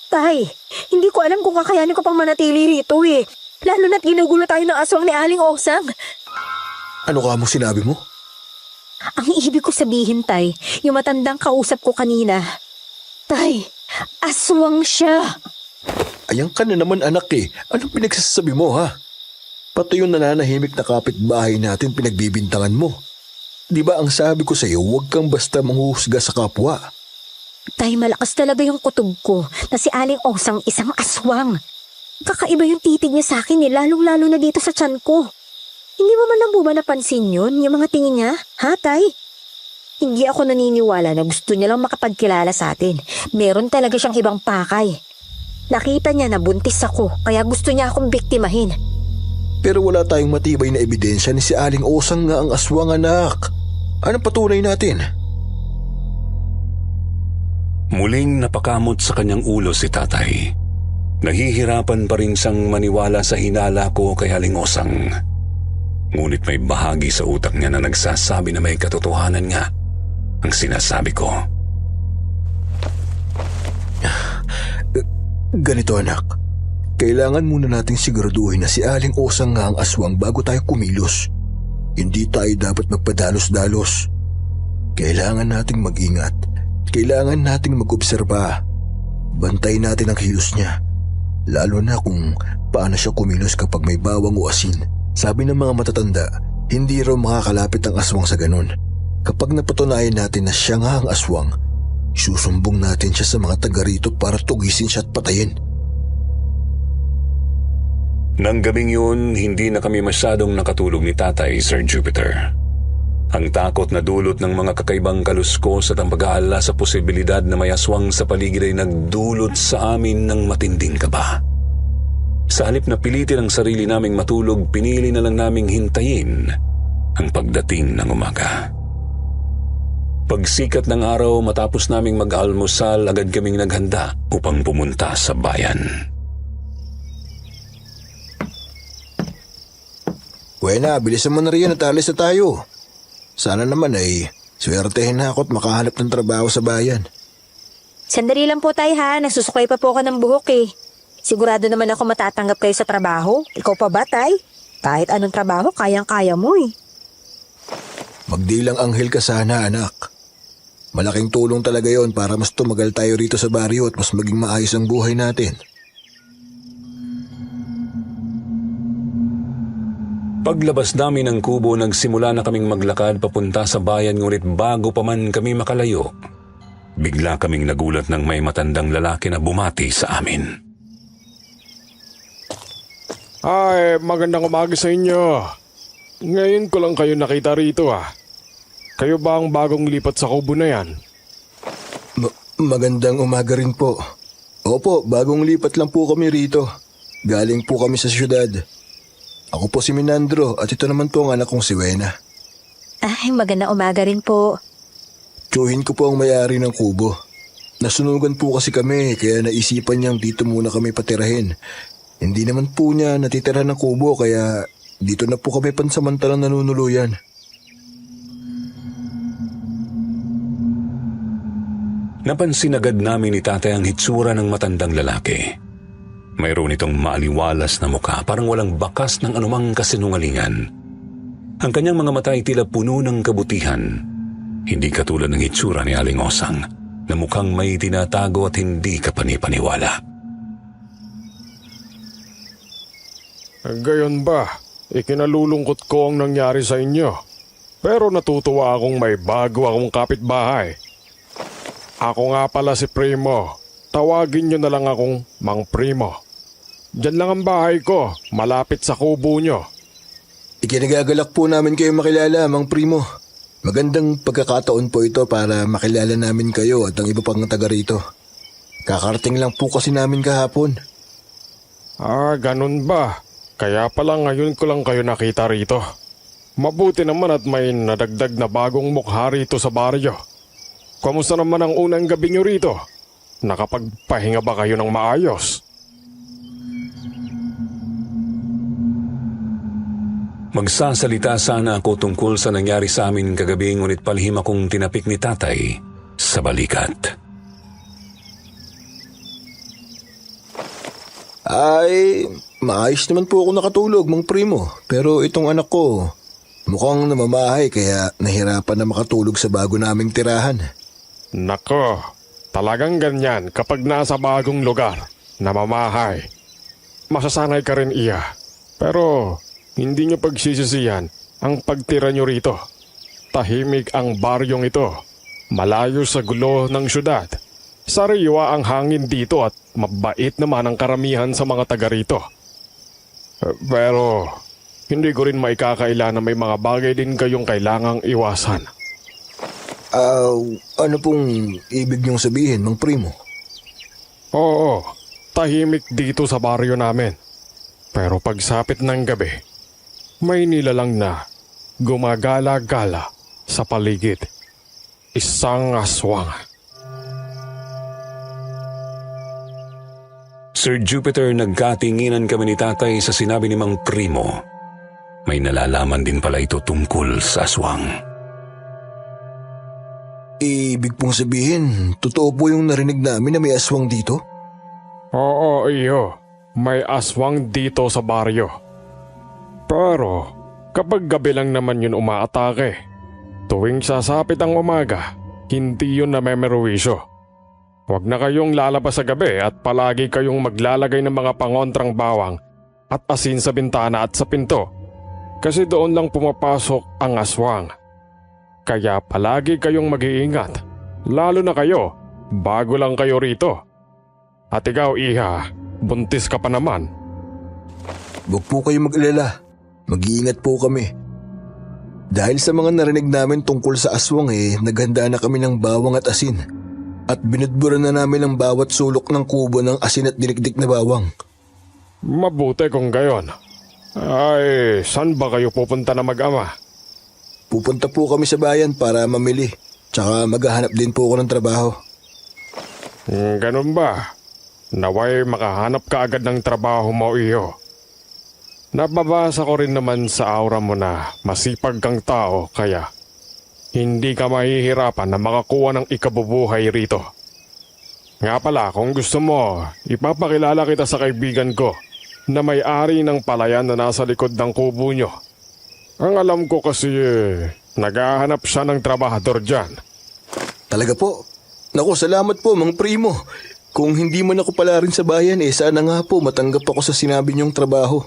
Tay, hindi ko alam kung kakayanin ko pang manatili rito eh. Lalo na't ginugulo tayo ng aswang ni Aling Osang. Ano ka mo sinabi mo? Ang ibig ko sabihin, tay, yung matandang kausap ko kanina. Tay, aswang siya. Ayan ka na naman anak eh. Anong pinagsasabi mo ha? Pati yung nananahimik na kapitbahay natin pinagbibintangan mo. Di ba ang sabi ko sa'yo, huwag kang basta manghuhusga sa kapwa. Tay, malakas talaga yung kutob ko na si Aling Osang isang aswang. Kakaiba yung titig niya sa akin eh, lalong-lalo na dito sa tiyan ko. Hindi mo man lang ba napansin yun, yung mga tingin niya? Ha, tay? Hindi ako naniniwala na gusto niya lang makapagkilala sa atin. Meron talaga siyang ibang pakay. Nakita niya na buntis ako, kaya gusto niya akong biktimahin. Pero wala tayong matibay na ebidensya ni si Aling Osang nga ang aswang anak. Anong patunay natin? Muling napakamot sa kanyang ulo si tatay. Nahihirapan pa rin siyang maniwala sa hinala ko kay Aling Osang. Ngunit may bahagi sa utak niya na nagsasabi na may katotohanan nga ang sinasabi ko. Ganito anak, kailangan muna nating siguraduhin na si Aling Osang nga ang aswang bago tayo kumilos. Hindi tayo dapat magpadalos-dalos. Kailangan nating mag-ingat. Kailangan nating mag-obserba. Bantayin natin ang kilos niya. Lalo na kung paano siya kumilos kapag may bawang o asin. Sabi ng mga matatanda, hindi raw makakalapit ang aswang sa ganun. Kapag napatunayan natin na siya nga ang aswang, susumbong natin siya sa mga taga rito para tugisin siya at patayin. Nang gabing yun, hindi na kami masyadong nakatulog ni tatay, Sir Jupiter. Ang takot na dulot ng mga kakaibang kaluskos at ang pag-aalala sa posibilidad na may aswang sa paligid ay nagdulot sa amin ng matinding kaba. Sa halip na pilitin ang sarili naming matulog, pinili na lang naming hintayin ang pagdating ng umaga. Pagsikat ng araw matapos naming mag-almusal, agad kaming naghanda upang pumunta sa bayan. Wena, bilisan mo na riyan at alis na tayo. Sana naman ay swertehin na ako at makahanap ng trabaho sa bayan. Sandali lang po tayo ha, nagsusuklay pa po ako ng buhok eh. Sigurado naman ako matatanggap kayo sa trabaho. Ikaw pa ba, tay? Kahit anong trabaho, kayang-kaya mo eh. Magdilang anghel ka sana, anak. Malaking tulong talaga yon para mas tumagal tayo rito sa baryo at mas maging maayos ang buhay natin. Paglabas namin ng kubo, nagsimula na kaming maglakad papunta sa bayan, ngunit bago pa man kami makalayo, bigla kaming nagulat ng may matandang lalaki na bumati sa amin. Ay, magandang umaga sa inyo. Ngayon ko lang kayo nakita rito Kayo ba ang bagong lipat sa kubo na yan? Magandang umaga rin po. Opo, bagong lipat lang po kami rito. Galing po kami sa syudad. Ako po si Minandro at ito naman po ang anak kong si Wena. Ay, magandang umaga rin po. Tiyuhin ko po ang may-ari ng kubo. Nasunugan po kasi kami kaya naisipan niyang dito muna kami patirahin. Hindi naman po niya natitira ng kubo kaya dito na po kami pansamantalang nanunuluyan. Napansin agad namin ni tatay ang hitsura ng matandang lalaki. Mayroon itong maaliwalas na mukha, parang walang bakas ng anumang kasinungalingan. Ang kanyang mga mata ay tila puno ng kabutihan. Hindi katulad ng hitsura ni Aling Osang, na mukhang may tinatago at hindi kapanipaniwala. Gayon ba? Ikinalulungkot ko ang nangyari sa inyo. Pero natutuwa akong may bago akong kapitbahay. Ako nga pala si Primo. Tawagin nyo na lang akong Mang Primo. Diyan lang ang bahay ko, malapit sa kubo nyo. Ikinagagalak po namin kayo makilala, Mang Primo. Magandang pagkakataon po ito para makilala namin kayo at ang iba pang taga rito. Kakarating lang po kasi namin kahapon. Ganun ba? Kaya pala ngayon ko lang kayo nakita rito. Mabuti naman at may nadagdag na bagong mukha rito sa baryo. Kamusta naman ang unang gabi nyo rito? Nakapagpahinga ba kayo ng maayos? Magsasalita sana ako tungkol sa nangyari sa amin kagabi, ngunit palihim akong tinapik ni tatay sa balikat. Ay, maayos naman po ako nakatulog, Mang Primo. Pero itong anak ko, mukhang namamahay kaya nahirapan na makatulog sa bago naming tirahan. Nako, talagang ganyan kapag nasa bagong lugar, namamahay. Masasanay ka rin iya. Pero hindi nyo pagsisisihan ang pagtira nyo rito. Tahimik ang baryong ito. Malayo sa gulo ng syudad. Sariwa ang hangin dito at mabait naman ang karamihan sa mga taga rito. Pero hindi ko rin maikakaila na may mga bagay din kayong kailangang iwasan. Ano pong ibig niyong sabihin, Mang Primo? Oo, tahimik dito sa baryo namin. Pero pagsapit ng gabi, may nilalang na gumagala-gala sa paligid. Isang aswang. Sir Jupiter, nagkatinginan kami ni tatay sa sinabi ni Mang Primo. May nalalaman din pala ito tungkol sa aswang. Ibig pong sabihin, totoo po yung narinig namin na may aswang dito? Oo, iyo. May aswang dito sa baryo. Pero kapag gabi lang naman yun umaatake. Tuwing sasapit ang umaga, hindi yun namemerwisyo. Huwag na kayong lalabas sa gabi at palagi kayong maglalagay ng mga pangontrang bawang at asin sa bintana at sa pinto. Kasi doon lang pumapasok ang aswang. Kaya palagi kayong mag-iingat, lalo na kayo, bago lang kayo rito. At ikaw, Iha, buntis ka pa naman. Huwag po kayo mag-alala. Mag-iingat po kami. Dahil sa mga narinig namin tungkol sa aswang naghanda na kami ng bawang at asin. At binudburan na namin ang bawat sulok ng kubo ng asin at dinikdik na bawang. Mabuti kung gayon. Ay, saan ba kayo pupunta na mag-ama? Pupunta po kami sa bayan para mamili. Tsaka maghahanap din po ako ng trabaho. Ganun ba? Naway makahanap ka agad ng trabaho mo, iyo. Nababasa ko rin naman sa aura mo na masipag kang tao kaya hindi ka mahihirapan na makakuha ng ikabubuhay rito. Nga pala, kung gusto mo, ipapakilala kita sa kaibigan ko na may-ari ng palayan na nasa likod ng kubo nyo. Ang alam ko kasi naghahanap siya ng trabahador dyan. Talaga po? Naku, salamat po, Mang Primo. Kung hindi man ako pala rin sa bayan sana nga po matanggap ako sa sinabi niyong trabaho.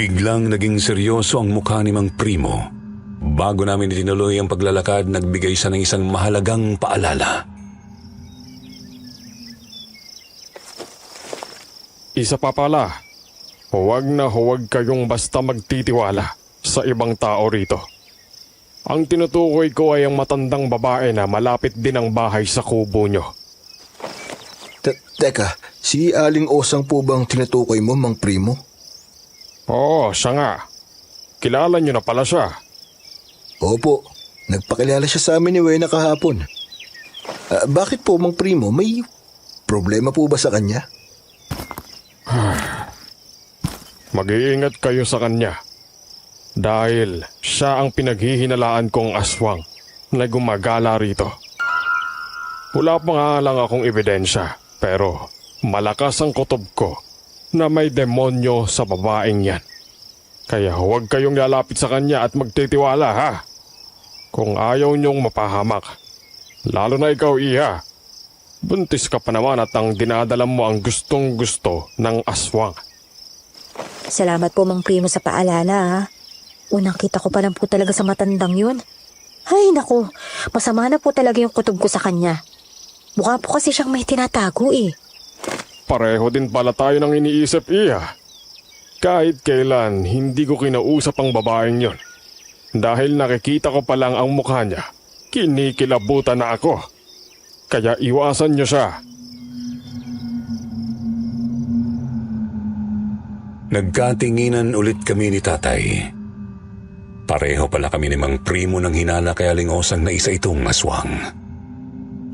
Biglang naging seryoso ang mukha ni Mang Primo. Bago namin itinuloy ang paglalakad, nagbigay siya ng isang mahalagang paalala. Isa pa pala, huwag na huwag kayong basta magtitiwala sa ibang tao rito. Ang tinutukoy ko ay ang matandang babae na malapit din ang bahay sa kubo nyo. Teka, si Aling Osang po bang tinutukoy mo, Mang Primo? Oo, siya nga. Kilala nyo na pala siya. Opo, nagpakilala siya sa amin ni Wena kahapon. Bakit po, Mang Primo? May problema po ba sa kanya? Mag-iingat kayo sa kanya. Dahil siya ang pinaghihinalaan kong aswang na gumagala rito. Wala pa nga lang akong ebidensya, pero malakas ang kutob ko na may demonyo sa babaeng yan. Kaya huwag kayong lalapit sa kanya at magtitiwala, ha? Kung ayaw niyong mapahamak, lalo na ikaw, Iha. Buntis ka pa naman at ang dinadala mo ang gustong gusto ng aswang. Salamat po, Mang Primo, sa paalala, ha? Unang kita ko pa lang po talaga sa matandang yun. Ay, naku, masama na po talaga yung kutob ko sa kanya. Mukha po kasi siyang may tinatago eh. Pareho din pala tayo ng iniisip, Iha. Kahit kailan, hindi ko kinausap ang babaeng yon. Dahil nakikita ko pa lang ang mukha niya, kinikilabutan na ako. Kaya iwasan niyo siya. Nagkatinginan ulit kami ni Tatay. Pareho pala kami ni Mang Primo ng hinala kay Aling Osang na isa itong aswang.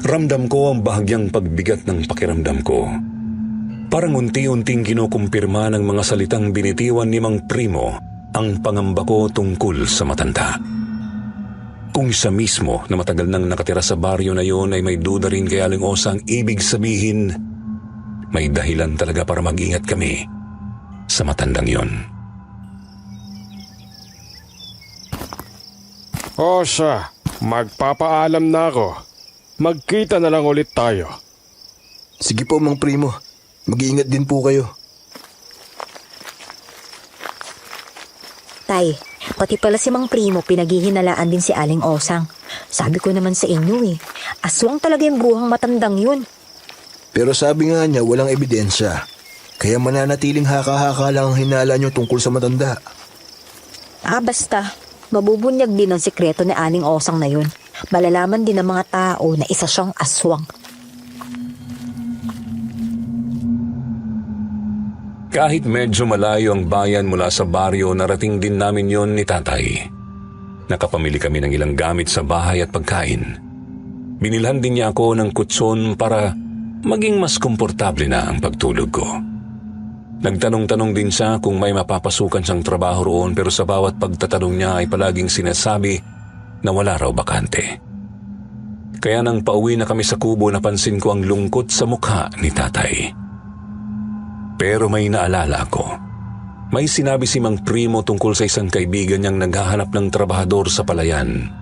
Ramdam ko ang bahagyang pagbigat ng pakiramdam ko. Parang unti-unting kinukumpirma ng mga salitang binitiwan ni Mang Primo ang pangamba ko tungkol sa matanda. Kung siya mismo na matagal nang nakatira sa baryo na yon ay may duda rin kay Aling Osang, ibig sabihin may dahilan talaga para mag-ingat kami sa matandang yon. O siya, magpapaalam na ako. Magkita na lang ulit tayo. Sige po, Mang Primo. Mag-iingat din po kayo. Tay, pati pala si Mang Primo pinaghihinalaan din si Aling Osang. Sabi ko naman sa inyo eh, aswang talaga yung bruhang matandang yun. Pero sabi nga niya walang ebidensya. Kaya mananatiling haka-haka lang ang hinala niyo tungkol sa matanda. Basta, mabubunyag din ang sikreto ni Aling Osang na yun. Malalaman din ng mga tao na isa siyang aswang. Kahit medyo malayo ang bayan mula sa baryo, narating din namin yon ni Tatay. Nakapamili kami ng ilang gamit sa bahay at pagkain. Binilhan din niya ako ng kutson para maging mas komportable na ang pagtulog ko. Nagtanong-tanong din siya kung may mapapasukan siyang trabaho roon, pero sa bawat pagtatanong niya ay palaging sinasabi na wala raw bakante. Kaya nang pauwi na kami sa kubo, napansin ko ang lungkot sa mukha ni Tatay. Pero may naalala ako. May sinabi si Mang Primo tungkol sa isang kaibigan niyang naghahanap ng trabahador sa palayan.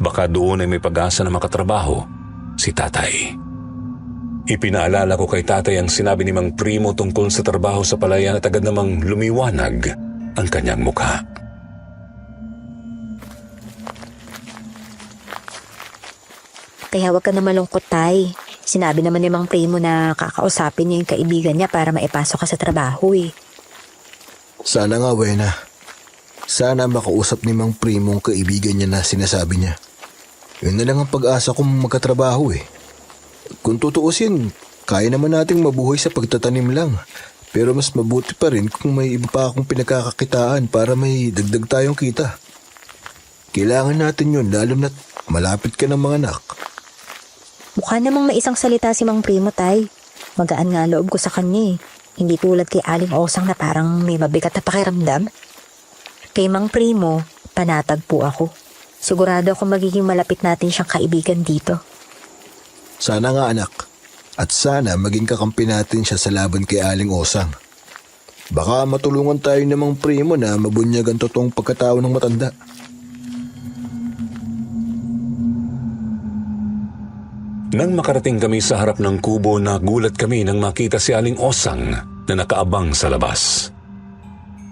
Baka doon ay may pag-asa na makatrabaho si Tatay. Ipinaalala ko kay Tatay ang sinabi ni Mang Primo tungkol sa trabaho sa palayan at agad namang lumiwanag ang kanyang mukha. Kaya huwag ka na malungkot, Tay. Sinabi naman ni Mang Primo na kakausapin niya yung kaibigan niya para maipasok ka sa trabaho eh. Sana nga, Wena. Sana makausap ni Mang Primo ang kaibigan niya na sinasabi niya. Yun na lang ang pag-asa kong magkatrabaho eh. Kung tutuusin, kaya naman nating mabuhay sa pagtatanim lang. Pero mas mabuti pa rin kung may iba pa akong pinagkakakitaan para may dagdag tayong kita. Kailangan natin yun lalo na't malapit ka ng mga anak. Mukha namang may isang salita si Mang Primo, Tay. Magaan nga loob ko sa kanya eh. Hindi tulad kay Aling Osang na parang may mabigat na pakiramdam. Kay Mang Primo, panatag po ako. Sigurado ako magiging malapit natin siyang kaibigan dito. Sana nga, anak. At sana maging kakampi natin siya sa laban kay Aling Osang. Baka matulungan tayo ng Mang Primo na mabunyag ang totoong pagkatao ng matanda. Nang makarating kami sa harap ng kubo, nagulat kami nang makita si Aling Osang na nakaabang sa labas.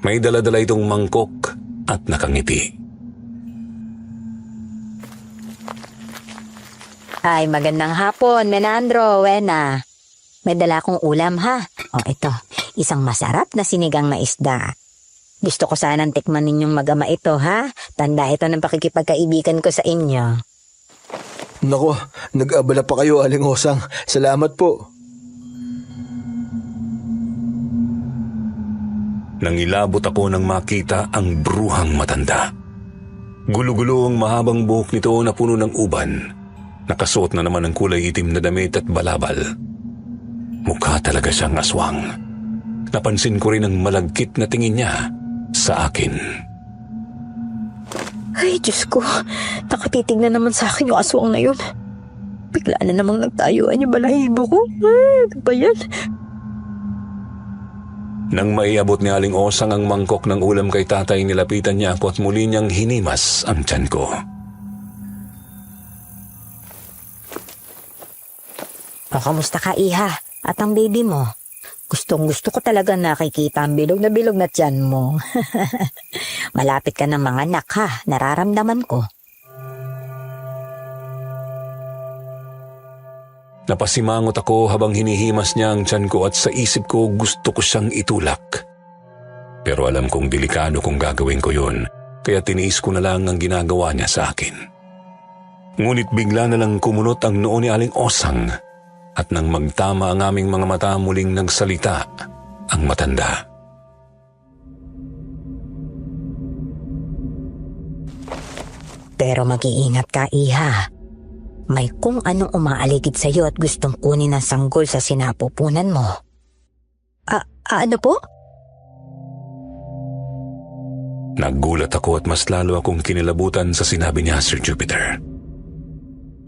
May dala-dala itong mangkok at nakangiti. Ay, magandang hapon, Menandro, Wena. May dala akong ulam, ha? O, ito. Isang masarap na sinigang na isda. Gusto ko sanang tikman ninyong mag-ama ito, ha? Tanda ito ng pakikipagkaibigan ko sa inyo. Nako, nag-abala pa kayo, Aling Osang. Salamat po. Nangilabot ako nang makita ang bruhang matanda. Gulo-gulo ang mahabang buhok nito na puno ng uban. Nakasuot na naman ng kulay itim na damit at balabal. Mukha talaga siyang aswang. Napansin ko rin ang malagkit na tingin niya sa akin. Ay, Diyos ko. Nakatitig na naman sa akin yung aswang na yun. Bigla na namang nagtayuan yung balahibo ko. Ay, ano ba yan? Nang maiabot ni Aling Osang ang mangkok ng ulam kay tatay, nilapitan niya ako at muli niyang hinimas ang tiyan ko. O, kamusta ka, Iha? At ang baby mo? Gustong-gusto ko talaga nakikita ang bilog na tiyan mo. Malapit ka ng mga anak, ha? Nararamdaman ko. Napasimangot ako habang hinihimas niya ang tiyan ko at sa isip ko gusto ko siyang itulak. Pero alam kong delikado kung gagawin ko yun, kaya tiniis ko na lang ang ginagawa niya sa akin. Ngunit bigla na lang kumunot ang noo ni Aling Osang at nang magtama ang aming mga mata, muling nagsalita ang matanda. Pero mag-iingat ka, Iha. May kung anong umaaligid sa iyo at gustong kunin ang sanggol sa sinapupunan mo. Ano po? Naggulat ako at mas lalo akong kinilabutan sa sinabi niya, Sir Jupiter.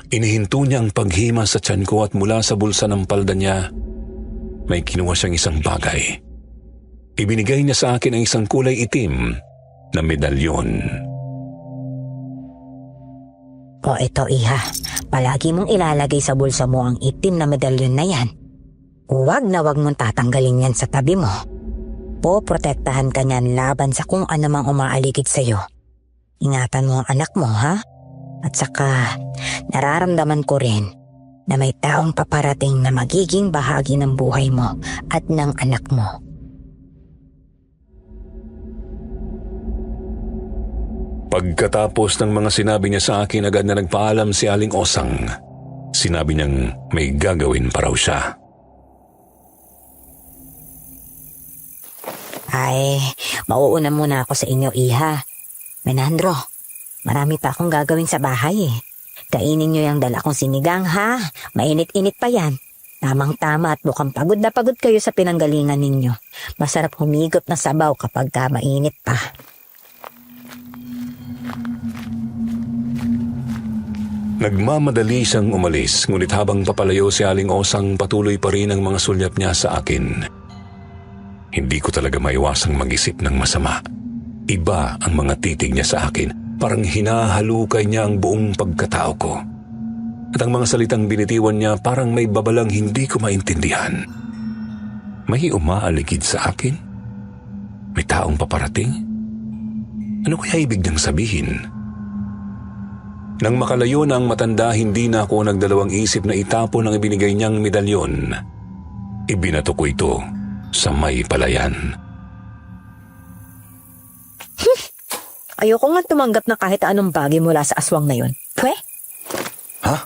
Inihinto niya ang paghima sa tiyan ko at mula sa bulsa ng palda niya, may kinuha siyang isang bagay. Ibinigay niya sa akin ang isang kulay itim na medalyon. O ito, Iha. Palagi mong ilalagay sa bulsa mo ang itim na medalyon na yan. Huwag na huwag mong tatanggalin yan sa tabi mo. Poprotektahan ka niyan laban sa kung anumang umaaligid sa'yo. Ingatan mo ang anak mo, ha? At saka, nararamdaman ko rin na may taong paparating na magiging bahagi ng buhay mo at ng anak mo. Pagkatapos ng mga sinabi niya sa akin, agad na nagpaalam si Aling Osang. Sinabi niyang may gagawin pa raw siya. Ay, mauuna muna ako sa inyo, Iha. Menandro, marami pa akong gagawin sa bahay eh. Kainin niyo yung dala kong sinigang, ha? Mainit-init pa yan. Tamang-tama at mukhang pagod na pagod kayo sa pinanggalingan ninyo. Masarap humigop ng sabaw kapag mainit pa. Nagmamadali siyang umalis, ngunit habang papalayo si Aling Osang, patuloy pa rin ang mga sulyap niya sa akin. Hindi ko talaga maiwasang mag-isip ng masama. Iba ang mga titig niya sa akin. Parang hinahalukay niya ang buong pagkatao ko. At ang mga salitang binitiwan niya parang may babalang hindi ko maintindihan. May umaaligid sa akin? May taong paparating? Ano kaya ibig niyang sabihin? Nang makalayo na ang matanda, hindi na ako nagdalawang isip na itapon ang ibinigay niyang medalyon. Ibinato ko ito sa may palayan. Ayoko nga tumanggap na kahit anong bagay mula sa aswang na yun. Pwe? Ha?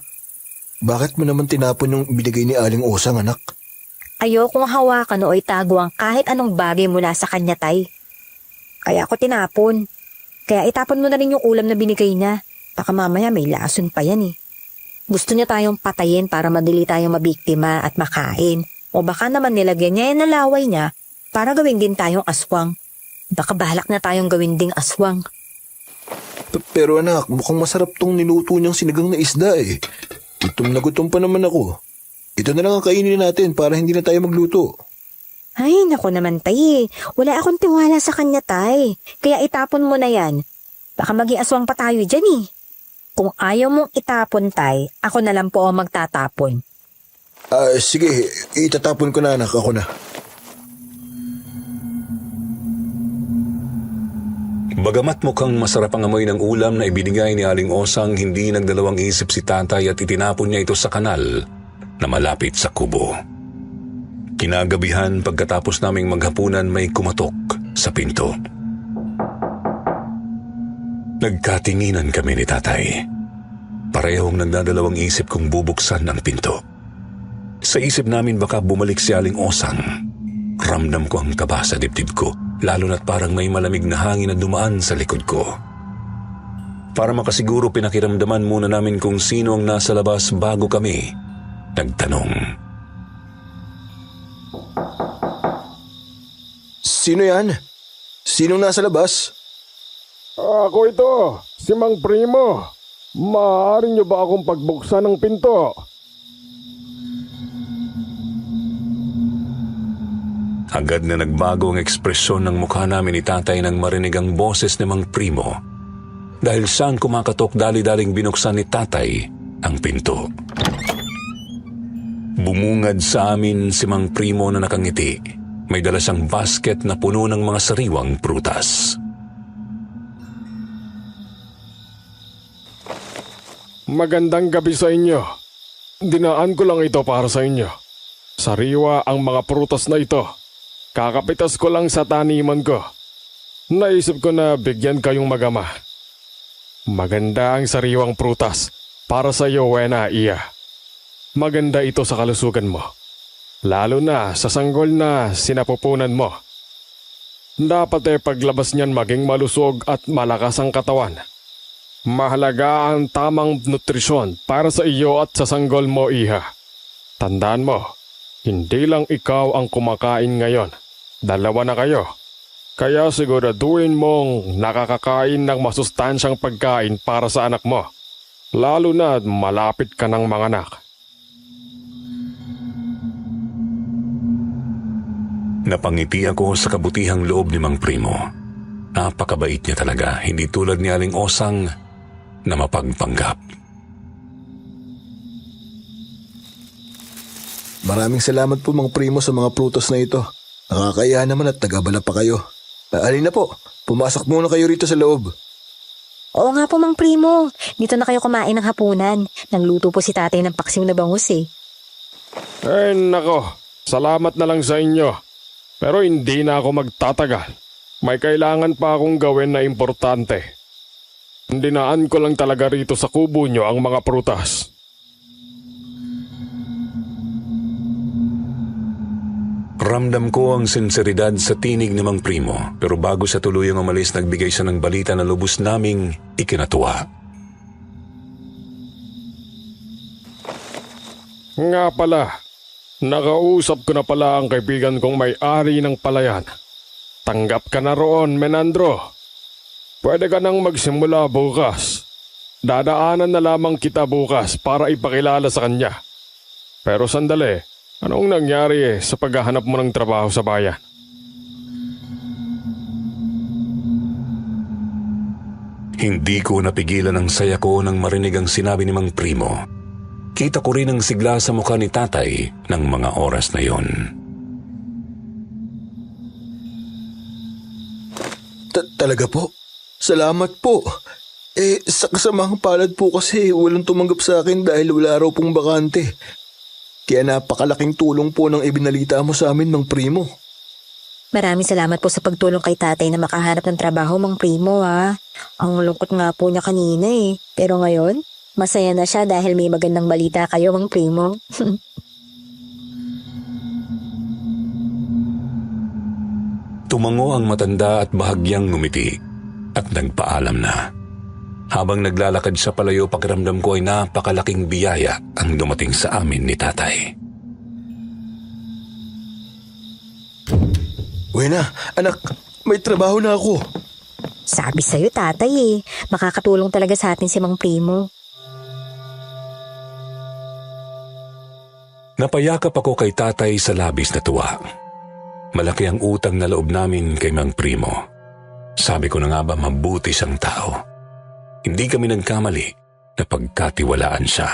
Bakit mo naman tinapon yung binigay ni Aling Osang, anak? Ayokong hawakan o itago ang kahit anong bagay mula sa kanya, tay. Kaya ako tinapon. Kaya itapon mo na rin yung ulam na binigay niya. Baka mamaya may lason pa yan eh. Gusto niya tayong patayin para madali tayong mabiktima at makain. O baka naman nilagyan niya yung nalaway niya para gawin din tayong aswang. Baka balak na tayong gawin ding aswang. Pero anak, mukhang masarap tong niluto niyang sinigang na isda eh. Gutom na gutom pa naman ako. Ito na lang ang kainin natin para hindi na tayo magluto. Ay, naku naman, tay. Wala akong tiwala sa kanya, tay. Kaya itapon mo na yan. Baka maging aswang pa tayo dyan eh. Kung ayaw mong itapon, tay, ako na lang po ang magtatapon. Sige, itatapon ko na, anak. Ako na. Bagamat mukhang masarap ang amoy ng ulam na ibinigay ni Aling Osang, hindi nagdalawang isip si tatay at itinapon niya ito sa kanal na malapit sa kubo. Kinagabihan pagkatapos naming maghapunan, may kumatok sa pinto. Nagkatinginan kami ni tatay. Parehong nagdadalawang isip kung bubuksan ang pinto. Sa isip namin baka bumalik si Aling Osang. Ramdam ko ang kaba sa dibdib ko, lalo na't parang may malamig na hangin na dumaan sa likod ko. Para makasiguro, pinakiramdaman muna namin kung sino ang nasa labas bago kami nagtanong. Sino yan? Sinong nasa labas? Ako ito, si Mang Primo. Maaari niyo ba akong pagbuksan ng pinto? Agad na nagbago ang ekspresyon ng mukha namin ni tatay nang marinig ang boses ni Mang Primo. Dahil saan kumakatok, dali-daling binuksan ni tatay ang pinto. Bumungad sa amin si Mang Primo na nakangiti. May dala siyang basket na puno ng mga sariwang prutas. Magandang gabi sa inyo. Dinaan ko lang ito para sa inyo. Sariwa ang mga prutas na ito. Kakapitas ko lang sa taniman ko. Naisip ko na bigyan kayong magama. Maganda ang sariwang prutas para sa iyo, Wena, Iya. Maganda ito sa kalusugan mo. Lalo na sa sanggol na sinapupunan mo. Dapat paglabas niyan maging malusog at malakas ang katawan. Mahalaga ang tamang nutrisyon para sa iyo at sa sanggol mo, Iha. Tandaan mo, hindi lang ikaw ang kumakain ngayon. Dalawa na kayo. Kaya siguraduhin mong nakakakain ng masustansyang pagkain para sa anak mo. Lalo na malapit ka ng manganak. Napangiti ako sa kabutihang loob ni Mang Primo. Napakabait niya talaga, hindi tulad ni Aling Osang na mapagpanggap. Maraming salamat po, Mang Primo, sa mga prutas na ito. Nakakaya naman at nag-abala pa kayo. Alin na po, pumasok muna kayo rito sa loob. Oo nga po, Mang Primo. Dito na kayo kumain ng hapunan. Nangluto po si tatay ng paksiw na bangus eh. Eh nako, salamat na lang sa inyo. Pero hindi na ako magtatagal. May kailangan pa akong gawin na importante. Dinaan ko lang talaga rito sa kubo nyo ang mga prutas. Ramdam ko ang sinseridad sa tinig ni Mang Primo, pero bago siya tuluyang umalis, nagbigay siya ng balita na lubos naming ikinatuwa. Nga pala, nakausap ko na pala ang kaibigan kong may-ari ng palayan. Tanggap ka na roon, Menandro. Pwede ka nang magsimula bukas. Dadaanan na lamang kita bukas para ipakilala sa kanya. Pero sandali, anong nangyari sa paghahanap mo ng trabaho sa bayan? Hindi ko napigilan ang saya ko nang marinig ang sinabi ni Mang Primo. Kita ko rin ang sigla sa mukha ni tatay ng mga oras na yon. Talaga po? Salamat po. Sa kasamang palad po kasi walang tumanggap sa akin dahil wala raw pong bakante. Kaya napakalaking tulong po ng ibinalita mo sa amin, Mang Primo. Maraming salamat po sa pagtulong kay tatay na makahanap ng trabaho, Mang Primo, ha. Ang lungkot nga po niya kanina eh. Pero ngayon, masaya na siya dahil may magandang balita kayo, Mang Primo. Tumango ang matanda at bahagyang ngumiti at nagpaalam na. Habang naglalakad sa palayo, pakiramdam ko ay napakalaking biyaya ang dumating sa amin ni tatay. Wena, anak, may trabaho na ako. Sabi sa'yo, tatay eh. Makakatulong talaga sa atin si Mang Primo. Napayakap ako kay tatay sa labis na tuwa. Malaki ang utang na loob namin kay Mang Primo. Sabi ko na nga ba, mabuti siyang tao. Hindi kami nagkamali na pagkatiwalaan siya.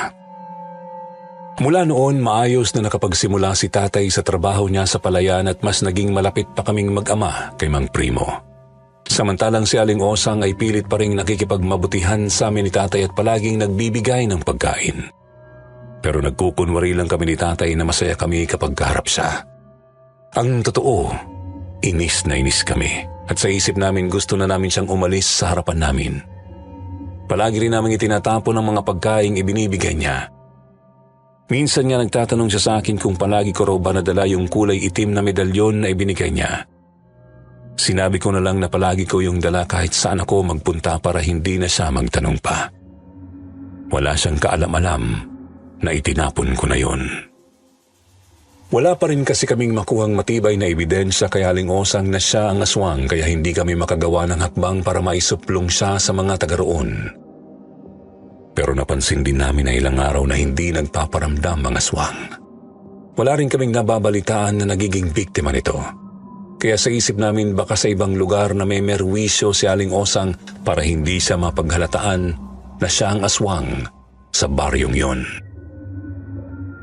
Mula noon, maayos na nakapagsimula si tatay sa trabaho niya sa palayan at mas naging malapit pa kaming mag-ama kay Mang Primo. Sa Samantalang si Aling Osang ay pilit pa rin nakikipagmabutihan sa amin ni tatay at palaging nagbibigay ng pagkain. Pero nagkukunwari lang kami ni tatay na masaya kami kapag kaharap siya. Ang totoo, inis na inis kami at sa isip namin gusto na namin siyang umalis sa harapan namin. Palagi rin namin itinatapon ang mga pagkaing ibinibigay niya. Minsan nga nagtatanong siya sa akin kung palagi ko raw ba nadala yung kulay itim na medalyon na ibinigay niya. Sinabi ko na lang na palagi ko yung dala kahit saan ako magpunta para hindi na siya magtanong pa. Wala siyang kaalam-alam na itinapon ko na yon. Wala pa rin kasi kaming makuhang matibay na ebidensya kay Aling Osang na siya ang aswang kaya hindi kami makagawa ng hakbang para maisuplong siya sa mga taga roon. Pero napansin din namin na ilang araw na hindi nagpaparamdam ang aswang. Wala rin kaming nababalitaan na nagiging biktima nito. Kaya sa isip namin baka sa ibang lugar na may merwisyo si Aling Osang para hindi siya mapaghalataan na siya ang aswang sa baryong yon.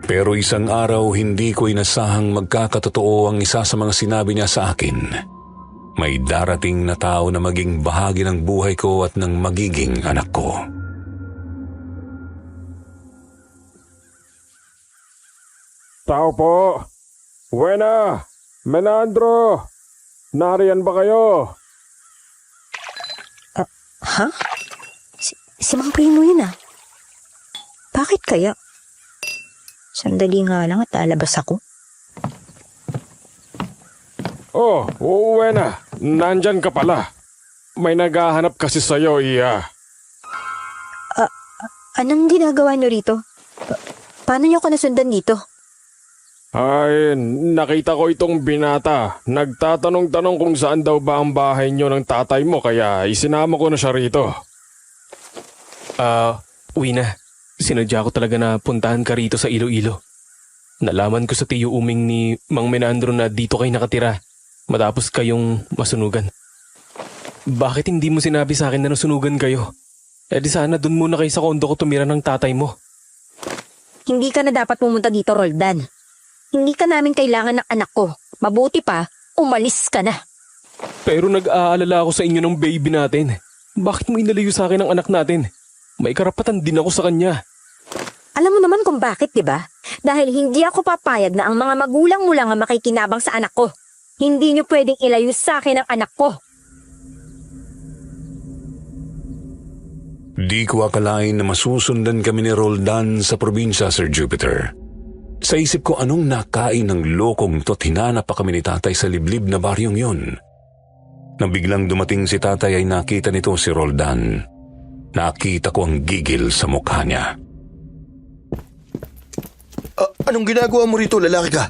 Pero isang araw hindi ko inasahang magkakatotoo ang isa sa mga sinabi niya sa akin. May darating na tao na maging bahagi ng buhay ko at ng magiging anak ko. Tao po! Buena! Menandro! Nariyan ba kayo? Ha? Si Mang Primo yun ah. Bakit kaya? Sandali nga lang at lalabas ako. Oh, Buena! Nandyan ka pala. May naghahanap kasi sa'yo, iya. Anong ginagawa niyo rito? Paano niyo ako nasundan dito? Ay, nakita ko itong binata. Nagtatanong-tanong kung saan daw ba ang bahay niyo ng tatay mo kaya isinama ko na siya rito. Uwi na. Sinadya ko talaga na puntahan ka rito sa Iloilo. Nalaman ko sa tiyo uming ni Mang Menandro na dito kayo nakatira matapos kayong masunugan. Bakit hindi mo sinabi sa akin na nasunugan kayo? Eh di sana dun muna kayo sa kondo ko tumira ng tatay mo. Hindi ka na dapat pumunta dito, Roldan. Hindi ka namin kailangan ng anak ko. Mabuti pa, umalis ka na. Pero nag-aalala ako sa inyo ng baby natin. Bakit mo inalayo sa akin ang anak natin? May karapatan din ako sa kanya. Alam mo naman kung bakit, di ba? Dahil hindi ako papayag na ang mga magulang mo lang ang makikinabang sa anak ko. Hindi niyo pwedeng ilayo sa akin ang anak ko. Di ko akalain na masusundan kami ni Roldan sa probinsya, Sir Jupiter. Sa isip ko anong nakain ng lokong to't hinanap pa kami ni tatay sa liblib na baryong yun. Nang biglang dumating si tatay ay nakita nito si Roldan. Nakita ko ang gigil sa mukha niya. Anong ginagawa mo rito, lalaki ka?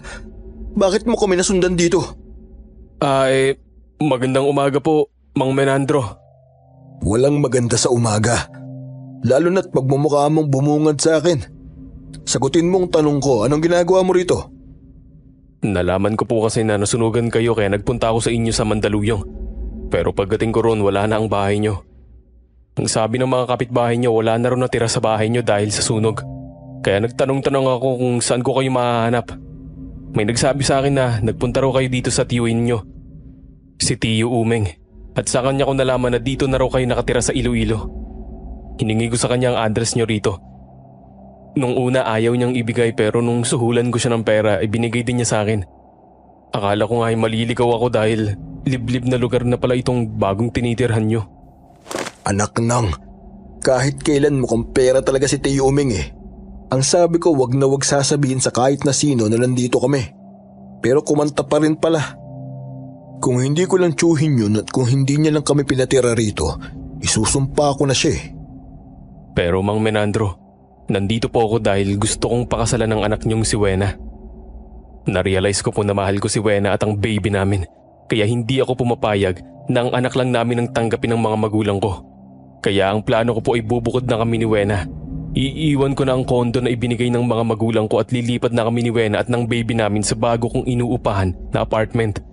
Bakit mo kami nasundan dito? Magandang umaga po, Mang Menandro. Walang maganda sa umaga. Lalo na't magmumukha mong bumungad sa akin. Sagutin mong tanong ko, anong ginagawa mo rito? Nalaman ko po kasi na nasunugan kayo kaya nagpunta ako sa inyo sa Mandaluyong. Pero pagdating ko roon wala na ang bahay nyo. Ang sabi ng mga kapitbahay nyo wala na rin natira sa bahay nyo dahil sa sunog. Kaya nagtanong-tanong ako kung saan ko kayo mahahanap. May nagsabi sa akin na nagpunta raw kayo dito sa tiyuin nyo. Si Tiyo Umeng. At sa kanya ko nalaman na dito na raw kayo nakatira sa Iloilo. Hiningi ko sa kanya ang address nyo rito. Nung una ayaw niyang ibigay pero nung suhulan ko siya ng pera ibinigay din niya sa akin. Akala ko nga ay maliligaw ako dahil liblib na lugar na pala itong bagong tinitirhan nyo. Anak nang, kahit kailan mukhang pera talaga si Tio Uming eh. Ang sabi ko wag na wag sasabihin sa kahit na sino na nandito kami. Pero kumanta pa rin pala. Kung hindi ko lang tsuhin yun at kung hindi niya lang kami pinatira rito, isusumpa ko na siya eh. Pero Mang Menandro, nandito po ako dahil gusto kong pakasalan ng anak niyong si Wena. Narealize ko po na mahal ko si Wena at ang baby namin. Kaya hindi ako pumapayag na ang anak lang namin ang tanggapin ng mga magulang ko. Kaya ang plano ko po ay bubukod na kami ni Wena. Iiwan ko na ang kondo na ibinigay ng mga magulang ko at lilipat na kami ni Wena at ng baby namin sa bago kong inuupahan na apartment.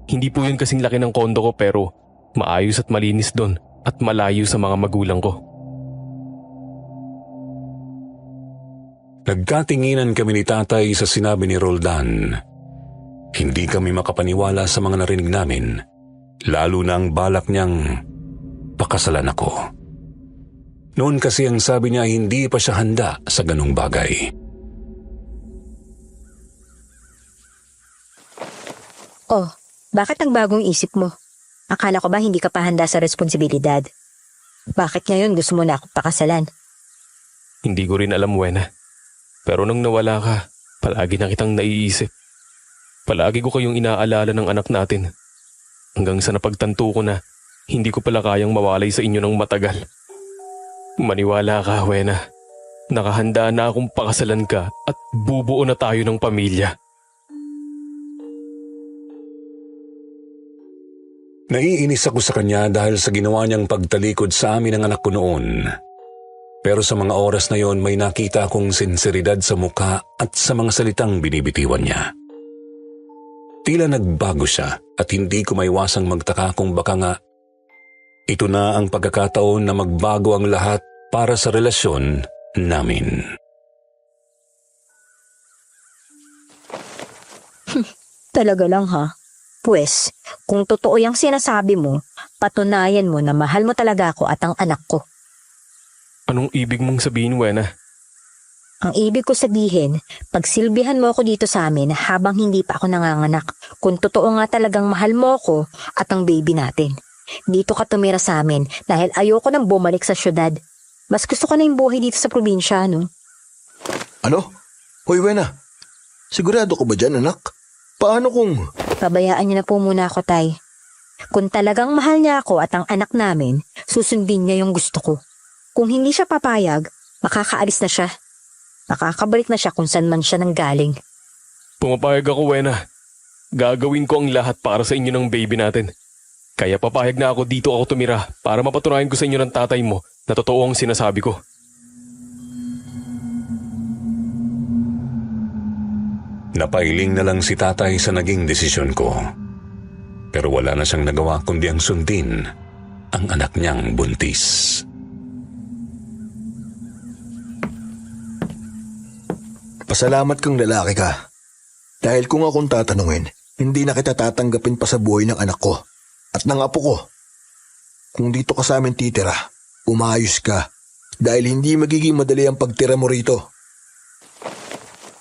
Hindi po yun kasing laki ng kondo ko pero maayos at malinis doon at malayo sa mga magulang ko. Nagkatinginan kami ni tatay sa sinabi ni Roldan. Hindi kami makapaniwala sa mga narinig namin. Lalo na ang balak niyang pakasalan ako. Noon kasi ang sabi niya hindi pa siya handa sa ganong bagay. Oh, bakit ang bagong isip mo? Akala ko ba hindi ka pa handa sa responsibilidad? Bakit ngayon gusto mo na ako pakasalan? Hindi ko rin alam, Wena. Pero nang nawala ka, palagi na kitang naiisip. Palagi ko kayong inaalala ng anak natin. Hanggang sa napagtanto ko na hindi ko pala kayang mawalay sa inyo ng matagal. Maniwala ka, Wena. Nakahanda na akong pakasalan ka at bubuo na tayo ng pamilya. Naiinis ako sa kanya dahil sa ginawa niyang pagtalikod sa amin ng anak ko noon. Pero sa mga oras na yon may nakita akong sinseridad sa mukha at sa mga salitang binibitiwan niya. Tila nagbago siya at hindi ko maiwasang magtaka kung baka nga ito na ang pagkakataon na magbago ang lahat para sa relasyon namin. Talaga lang ha? Pwes, kung totoo yung sinasabi mo, patunayan mo na mahal mo talaga ako at ang anak ko. Anong ibig mong sabihin, Wena? Ang ibig ko sabihin, pagsilbihan mo ako dito sa amin habang hindi pa ako nanganganak. Kung totoo nga talagang mahal mo ako at ang baby natin. Dito ka tumira sa amin dahil ayoko nang bumalik sa syudad. Mas gusto ko na yung buhay dito sa probinsya, no? Ano? Hoy, Wena. Sigurado ka ba dyan, anak? Paano kung... Pabayaan niyo na po muna ako, Tay. Kung talagang mahal niya ako at ang anak namin, susundin niya yung gusto ko. Kung hindi siya papayag, makakaalis na siya. Makakabalik na siya kung saan man siya nanggaling. Pumapayag ako, Wena. Gagawin ko ang lahat para sa inyo ng baby natin. Kaya papayag na ako dito ako tumira para mapatunayan ko sa inyo ng tatay mo na totoo ang sinasabi ko. Napailing na lang si tatay sa naging desisyon ko. Pero wala na siyang nagawa kundi ang sundin ang anak niyang buntis. Pasalamat kang lalaki ka. Dahil kung akong tatanungin, hindi na kita tatanggapin pa sa buhay ng anak ko at ng apo ko. Kung dito ka sa amin titira, umayos ka dahil hindi magiging madali ang pagtira mo rito.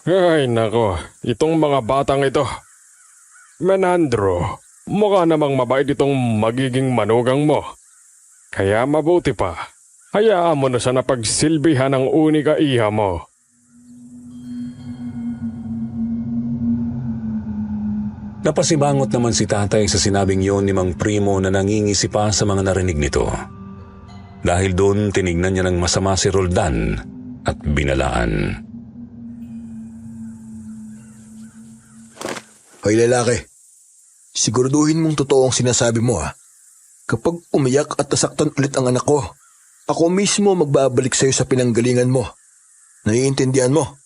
Ay nako, itong mga batang ito. Menandro, mukha namang mabait itong magiging manugang mo. Kaya mabuti pa, hayaan mo na siya na pagsilbihan ng unika iha mo. Napasibangot naman si tatay sa sinabing yon ni Mang Primo na nangingisi pa sa mga narinig nito. Dahil doon tinignan niya ng masama si Roldan at binalaan. Hoy lalaki, siguraduhin mong totoo ang sinasabi mo ha. Kapag umiyak at nasaktan ulit ang anak ko, ako mismo magbabalik sa'yo sa pinanggalingan mo. Naiintindihan mo?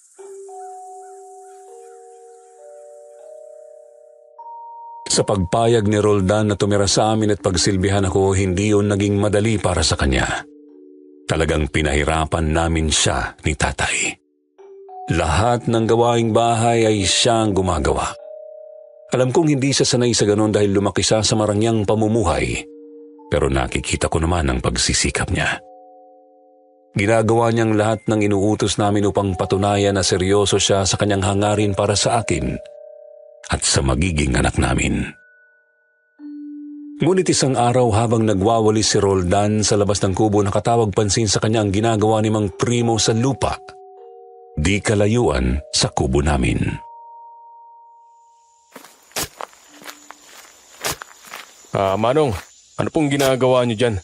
Sa pagpayag ni Roldan na tumira sa amin at pagsilbihan ako, hindi yun naging madali para sa kanya. Talagang pinahirapan namin siya ni tatay. Lahat ng gawaing bahay ay siya ang gumagawa. Alam kong hindi siya sanay sa ganon dahil lumaki siya sa marangyang pamumuhay. Pero nakikita ko naman ang pagsisikap niya. Ginagawa niyang lahat ng inuutos namin upang patunayan na seryoso siya sa kanyang hangarin para sa akin at sa magiging anak namin. Ngunit isang araw habang nagwawalis si Roldan sa labas ng kubo, nakatawag pansin sa kanya ang ginagawa ni Mang Primo sa lupa, di kalayuan sa kubo namin. Manong, ano pong ginagawa niyo dyan?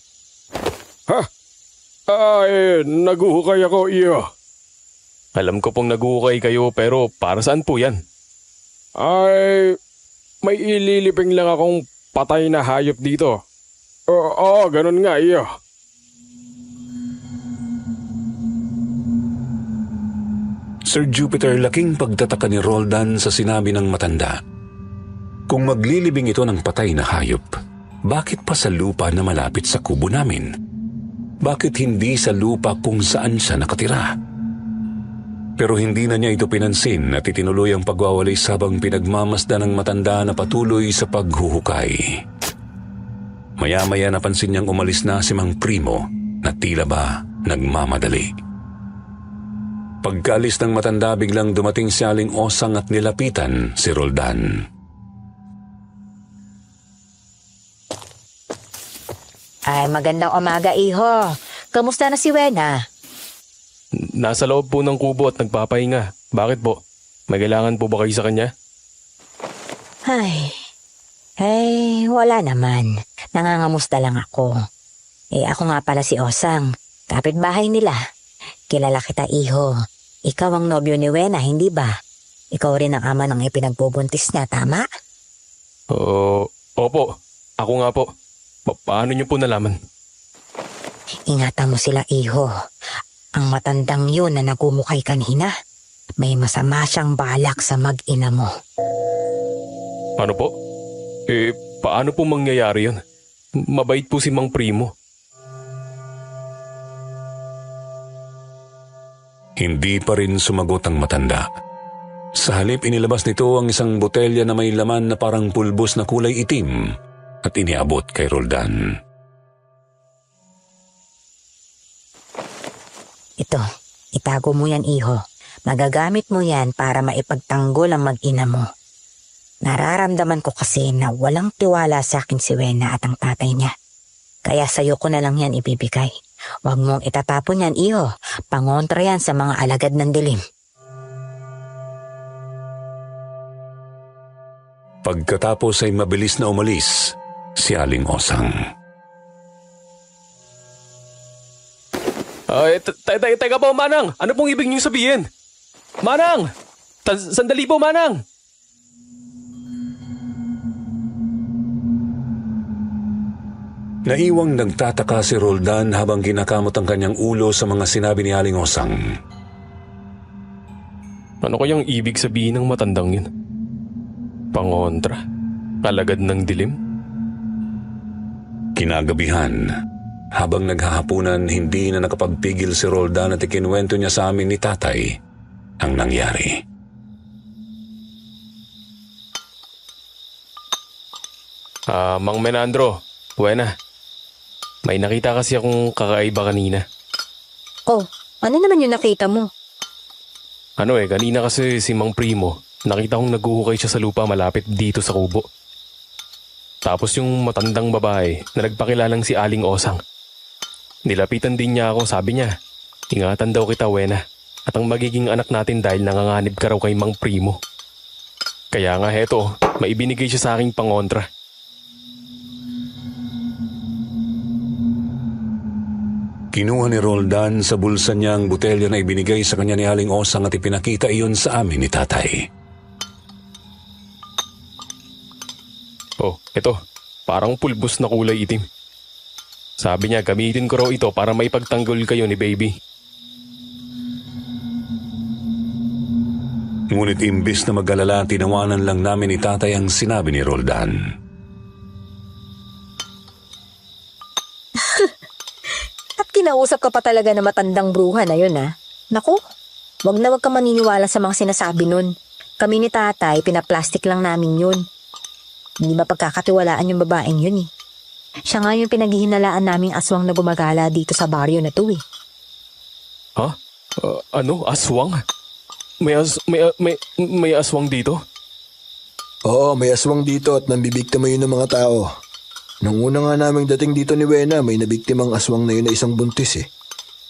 Ha? Ay, naguhukay ako iyo. Alam ko pong naguhukay kayo pero para saan po yan? Ay, may ililiping lang akong patay na hayop dito. Oo, ganun nga iyo. Sir Jupiter, laking pagtataka ni Roldan sa sinabi ng matanda. Kung maglilibing ito ng patay na hayop, bakit pa sa lupa na malapit sa kubo namin? Bakit hindi sa lupa kung saan siya nakatira? Pero hindi na niya ito pinansin at itinuloy ang pagwawalis habang pinagmamasdan ng matanda na patuloy sa paghuhukay. Maya-maya napansin niyang umalis na si Mang Primo na tila ba nagmamadali. Pagkaalis ng matanda, biglang dumating si Aling Osang at nilapitan si Roldan. Ay, magandang umaga, iho. Kamusta na si Wena? Nasa loob po ng kubo at nagpapahinga. Bakit po? May kailangan po ba kayo sa kanya? Ay, wala naman. Nangangamusta lang ako. Ako nga pala si Osang. Kapitbahay nila. Kilala kita, iho. Ikaw ang nobyo ni Wena, hindi ba? Ikaw rin ang ama ng ipinagbubuntis niya, tama? Opo. Ako nga po. Paano niyo po nalaman? Ingatan mo sila, iho. Ang matandang yun na nagumukay kanina, may masama siyang balak sa mag-ina mo. Ano po? Paano po mangyayari yun? Mabait po si Mang Primo. Hindi pa rin sumagot ang matanda. Sa halip, inilabas nito ang isang botelya na may laman na parang pulbos na kulay itim at iniabot kay Roldan. Ito, itago mo yan, iho. Magagamit mo yan para maipagtanggol ang mag-ina mo. Nararamdaman ko kasi na walang tiwala sa akin si Wena at ang tatay niya. Kaya sa'yo ko na lang yan ibibigay. Huwag mong itatapon yan, iho. Pangontra yan sa mga alagad ng dilim. Pagkatapos ay mabilis na umalis si Aling Osang. Teka po, Manang! Ano pong ibig niyong sabihin? Manang! Sandali po, Manang! Naiwang nagtataka si Roldan habang kinakamot ang kanyang ulo sa mga sinabi ni Aling Osang. Ano kayang ibig sabihin ng matandang yun? Pangontra? Alagad ng dilim? Kinagabihan, habang naghahapunan, hindi na nakapagpigil si Roldan at ikinwento niya sa amin ni tatay ang nangyari. Mang Menandro, Wena. May nakita kasi akong kakaiba kanina. Oh, ano naman yung nakita mo? Kanina kasi si Mang Primo, nakita kong naguhukay siya sa lupa malapit dito sa kubo. Tapos yung matandang babae na nagpakilalang si Aling Osang. Nilapitan din niya ako, sabi niya, ingatan daw kita, Wena, at ang magiging anak natin dahil nanganganib ka raw kay Mang Primo. Kaya nga heto, maibinigay siya sa aking pangontra. Kinuha ni Roldan sa bulsa niya ang botelya na ibinigay sa kanya ni Aling Osang at ipinakita iyon sa amin ni tatay. Oh, ito, parang pulbos na kulay itim. Sabi niya, gamitin ko raw ito para maipagtanggol kayo ni baby. Ngunit imbis na mag-alala, tinawanan lang namin ni tatay ang sinabi ni Roldan. At kinausap ka pa talaga na matandang bruha na yun, ha? Naku, wag na wag ka maniniwala sa mga sinasabi nun. Kami ni tatay, pinaplastic lang namin yun. Hindi mapagkakatiwalaan yung babaeng yun, eh. Siya nga yung pinaghihinalaan naming aswang na gumagala dito sa baryo na to, eh. Ha? Aswang? May aswang dito? Oo, may aswang dito at nambibiktima yun ng mga tao. Nung una nga naming dating dito ni Wena, may nabiktimang aswang na yun na isang buntis, eh.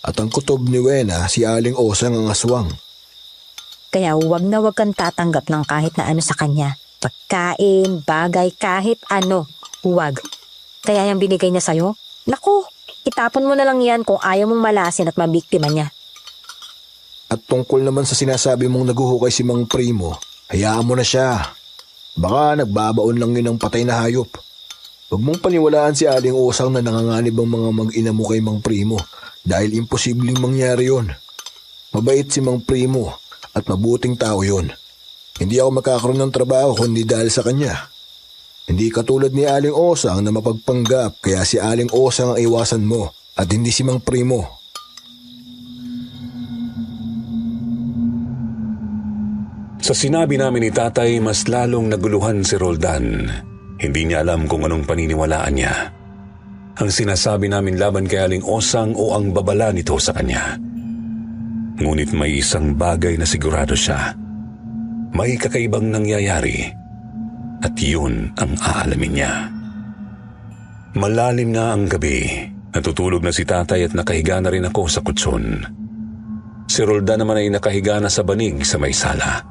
At ang kutob ni Wena, si Aling Osang ang aswang. Kaya wag na wag kang tatanggap ng kahit na ano sa kanya. Pagkain, bagay, kahit ano. Huwag. Kaya yung binigay niya sa'yo, naku, itapon mo na lang yan kung ayaw mong malasin at mabiktima niya. At tungkol naman sa sinasabi mong naguhukay si Mang Primo, hayaan mo na siya. Baka nagbabaon lang yun ng patay na hayop. Huwag mong paniwalaan si Aling Osang na nanganganib ang mga mag-ina mo kay Mang Primo dahil imposibleng mangyari yon. Mabait si Mang Primo at mabuting tao yon. Hindi ako makakaroon ng trabaho kundi dahil sa kanya. Hindi katulad ni Aling Osang na mapagpanggap kaya si Aling Osang ang iwasan mo at hindi si Mang Primo. Sa sinabi namin ni tatay, mas lalong naguluhan si Roldan. Hindi niya alam kung anong paniniwalaan niya. ang sinasabi namin laban kay Aling Osang o ang babala nito sa kanya. Ngunit may isang bagay na sigurado siya. May kakaibang nangyayari at yun ang aalamin niya. Malalim na ang gabi. Natutulog na si tatay at nakahiga na rin ako sa kutson. Si Roldan naman ay nakahiga na sa banig sa may sala.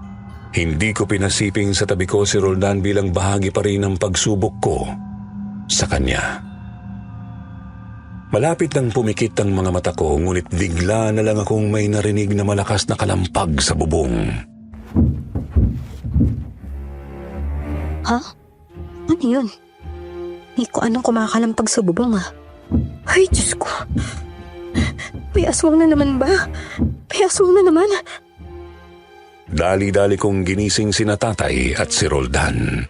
Hindi ko pinasiping sa tabi ko si Roldan bilang bahagi pa rin ng pagsubok ko sa kanya. Malapit nang pumikit ang mga mata ko, ngunit bigla na lang akong may narinig na malakas na kalampag sa bubong. Ha? Ano yun? Hindi ko anong kumakalampag sa bubong Ay, Diyos ko. May aswang na naman ba? May aswang na naman. Dali-dali kong ginising sina tatay at si Roldan.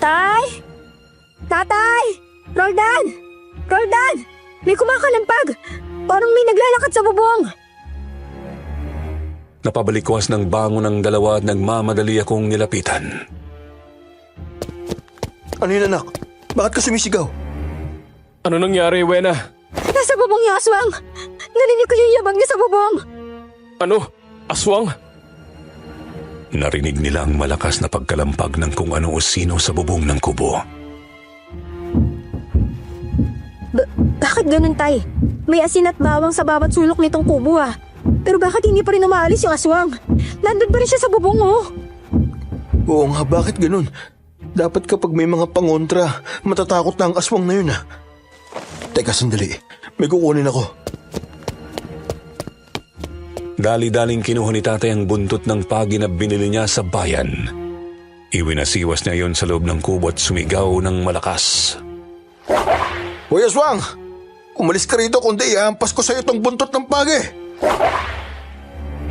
Tay! Tatay! Roldan! Roldan! May kumakalampag! Parang may naglalakad sa bubong! Napabalikwas ng bangon ng dalawa at nagmamadali akong nilapitan. Ano yun, anak? Bakit ka sumisigaw? Ano nangyari, Wena? Nasa bubong yung aswang! Narinig ko yung yabang niya sa bubong! Ano? Aswang? Narinig nila ang malakas na pagkalampag ng kung ano o sino sa bubong ng kubo. Bakit ganun, Tay? May asin at bawang sa bawat sulok nitong kubo Pero bakit hindi pa rin umaalis yung aswang? Nandun pa rin siya sa bubong Oo nga, bakit ganun? Dapat kapag may mga pangontra, matatakot na ang aswang na yun Teka, sandali. May kukunin ako. Dali-daling kinuha ni tatay ang buntot ng pagi na binili niya sa bayan. Iwinasiwas niya yon sa loob ng kubo at sumigaw ng malakas. Hoy, aswang! Umalis ka rito kundi ihampas ko sa'yo itong buntot ng pagi.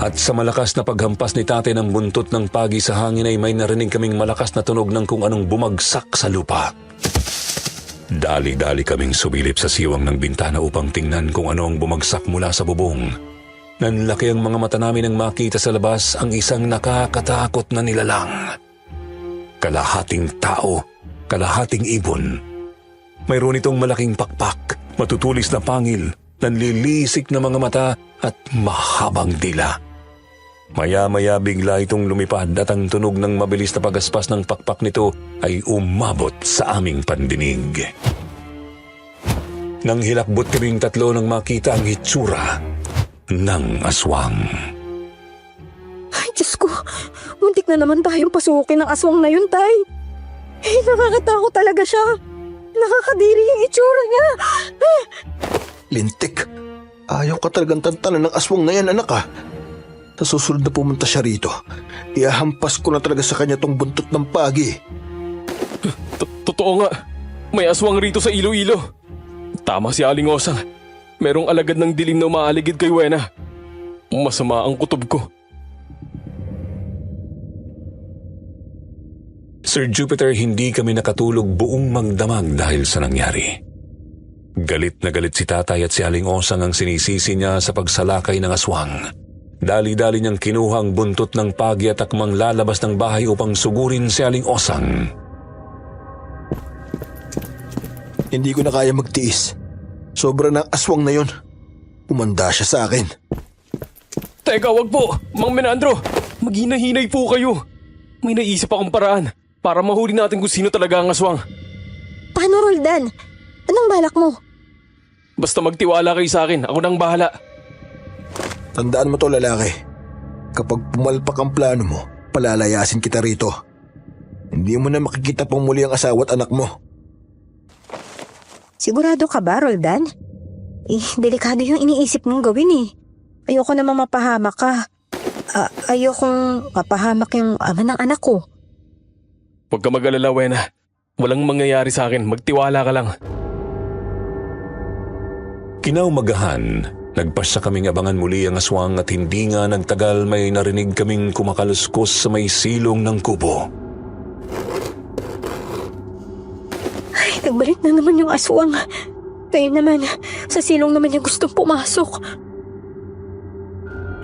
At sa malakas na paghampas ni tatay ng buntot ng pagi sa hangin ay may narinig kaming malakas na tunog ng kung anong bumagsak sa lupa. Dali-dali kaming sumilip sa siwang ng bintana upang tingnan kung ano ang bumagsak mula sa bubong. Nanlaki ang mga mata namin nang makita sa labas ang isang nakakatakot na nilalang. Kalahating tao, kalahating ibon. Mayroon itong malaking pakpak, matutulis na pangil, nanlilisik na mga mata at mahabang dila. Maya-maya bigla itong lumipad at ang tunog ng mabilis na pagaspas ng pakpak nito ay umabot sa aming pandinig. Nang hilakbot kaming tatlo nang makita ang hitsura ng aswang. Ay, Diyos ko. Muntik na naman tayong pasukin ng aswang na yun, Tay. Nakakatakot talaga siya. Nakakadiri yung itsura niya. Lintik. Ayaw ka talagang tantanan ng aswang na yan, anak Sa susunod na pumunta siya rito, iahampas ko na talaga sa kanya tong buntot ng pagi. Totoo nga. May aswang rito sa Iloilo. Tama si Aling Osang. Merong alagad ng dilim na umaaligid kay Wena. Masama ang kutob ko. Sir Jupiter, hindi kami nakatulog buong magdamag dahil sa nangyari. Galit na galit si tatay at si Aling Osang ang sinisisi niya sa pagsalakay ng aswang. Dali-dali niyang kinuha ang buntot ng pagi at akmang lalabas ng bahay upang sugurin si Aling Osang. Hindi ko na kaya magtiis. Sobra ng aswang na yon. Umanda siya sa akin. Teka, wag po! Mang Menandro! Maghinahinay po kayo! May naisip akong paraan para mahuli natin kung sino talaga ang aswang. Paano, Roldan? Anong balak mo? Basta magtiwala kayo sa akin, ako nang bahala. Tandaan mo to, lalaki. Kapag pumalpak ang plano mo, palalayasin kita rito. Hindi mo na makikita pang muli ang asawa at anak mo. Sigurado ka ba, Roldan? Delikado yung iniisip mong gawin Ayoko naman mapahamak ka. Ayokong mapahamak yung ama ng anak ko. Huwag ka mag-alala, Wena. Walang mangyayari sa akin, magtiwala ka lang. Kinaumagahan, nagpasya kaming abangan muli ang aswang at hindi nga nagtagal may narinig kaming kumakaluskos sa may silong ng kubo. Ay, nagbalik na naman yung aswang. Kaya naman, sa silong naman yung gustong pumasok.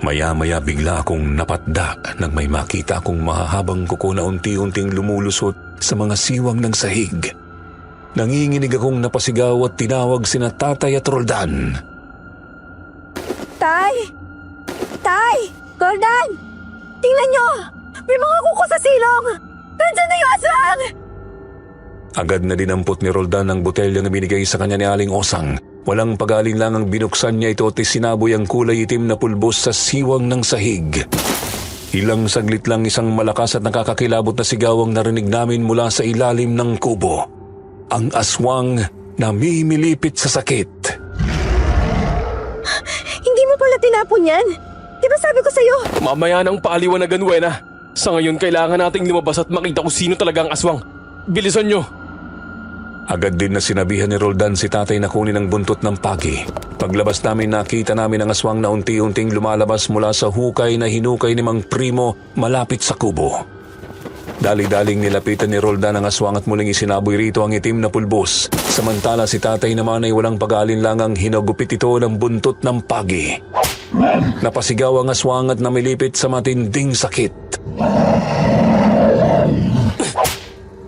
Maya-maya bigla akong napatda nang may makita akong mahahabang kuko na unti-unting lumulusot sa mga siwang ng sahig. nanginginig akong napasigaw at tinawag sina Tatay at Roldan. Tay! Tay! Roldan! Tingnan nyo! May mga kuko sa silong! Nandiyan na yung aswang! Agad na dinampot ni Roldan ang botelya na binigay sa kanya ni Aling Osang. Walang pag-alinlangang binuksan niya ito at sinaboy ang kulay itim na pulbos sa siwang ng sahig. Ilang saglit lang isang malakas at nakakakilabot na sigaw ang narinig namin mula sa ilalim ng kubo. Ang aswang na mimilipit sa sakit. Hindi mo pala tinapon yan! Di ba sabi ko sa'yo? Mamaya ng paaliwanagan, Wena. Sa ngayon, kailangan nating lumabas at makita kung sino talaga ang aswang. Bilisan nyo! Agad din na sinabihan ni Roldan si tatay na kunin ang buntot ng pagi. Paglabas namin nakita namin ang aswang na unti-unting lumalabas mula sa hukay na hinukay ni Mang Primo malapit sa kubo. Dali-daling nilapitan ni Roldan ang aswang at muling isinaboy rito ang itim na pulbos. Samantala si tatay naman ay walang pag-aalinlangang hinagupit ito ng buntot ng pagi. Napasigaw ang aswang at namilipit sa matinding sakit.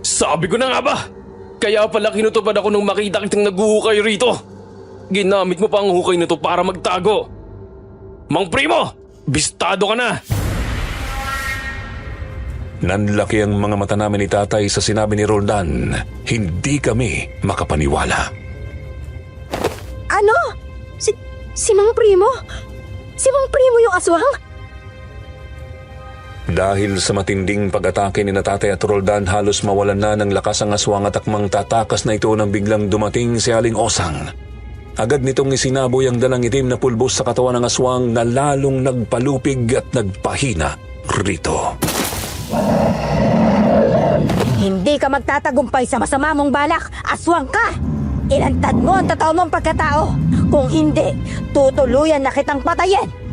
Sabi ko na nga ba? Kaya pala kinutupad ako nung makita kitang naguhukay rito. Ginamit mo pa ang hukay na to para magtago. Mang Primo, bistado ka na! Nanlaki ang mga mata namin ni tatay sa sinabi ni Roldan. Hindi kami makapaniwala. Ano? Si Mang Primo? Si Mang Primo yung aswang? Dahil sa matinding pag-atake ni Tatay at Roldan, halos mawalan na ng lakas ang aswang at akmang tatakas na ito nang biglang dumating si Aling Osang. Agad nitong isinaboy ang dalang itim na pulbos sa katawan ng aswang na lalong nagpalupig at nagpahina rito. Hindi ka magtatagumpay sa masama mong balak. Aswang ka! Ilantad mo ang totoo mong pagkatao. Kung hindi, tutuluyan na kitang patayin.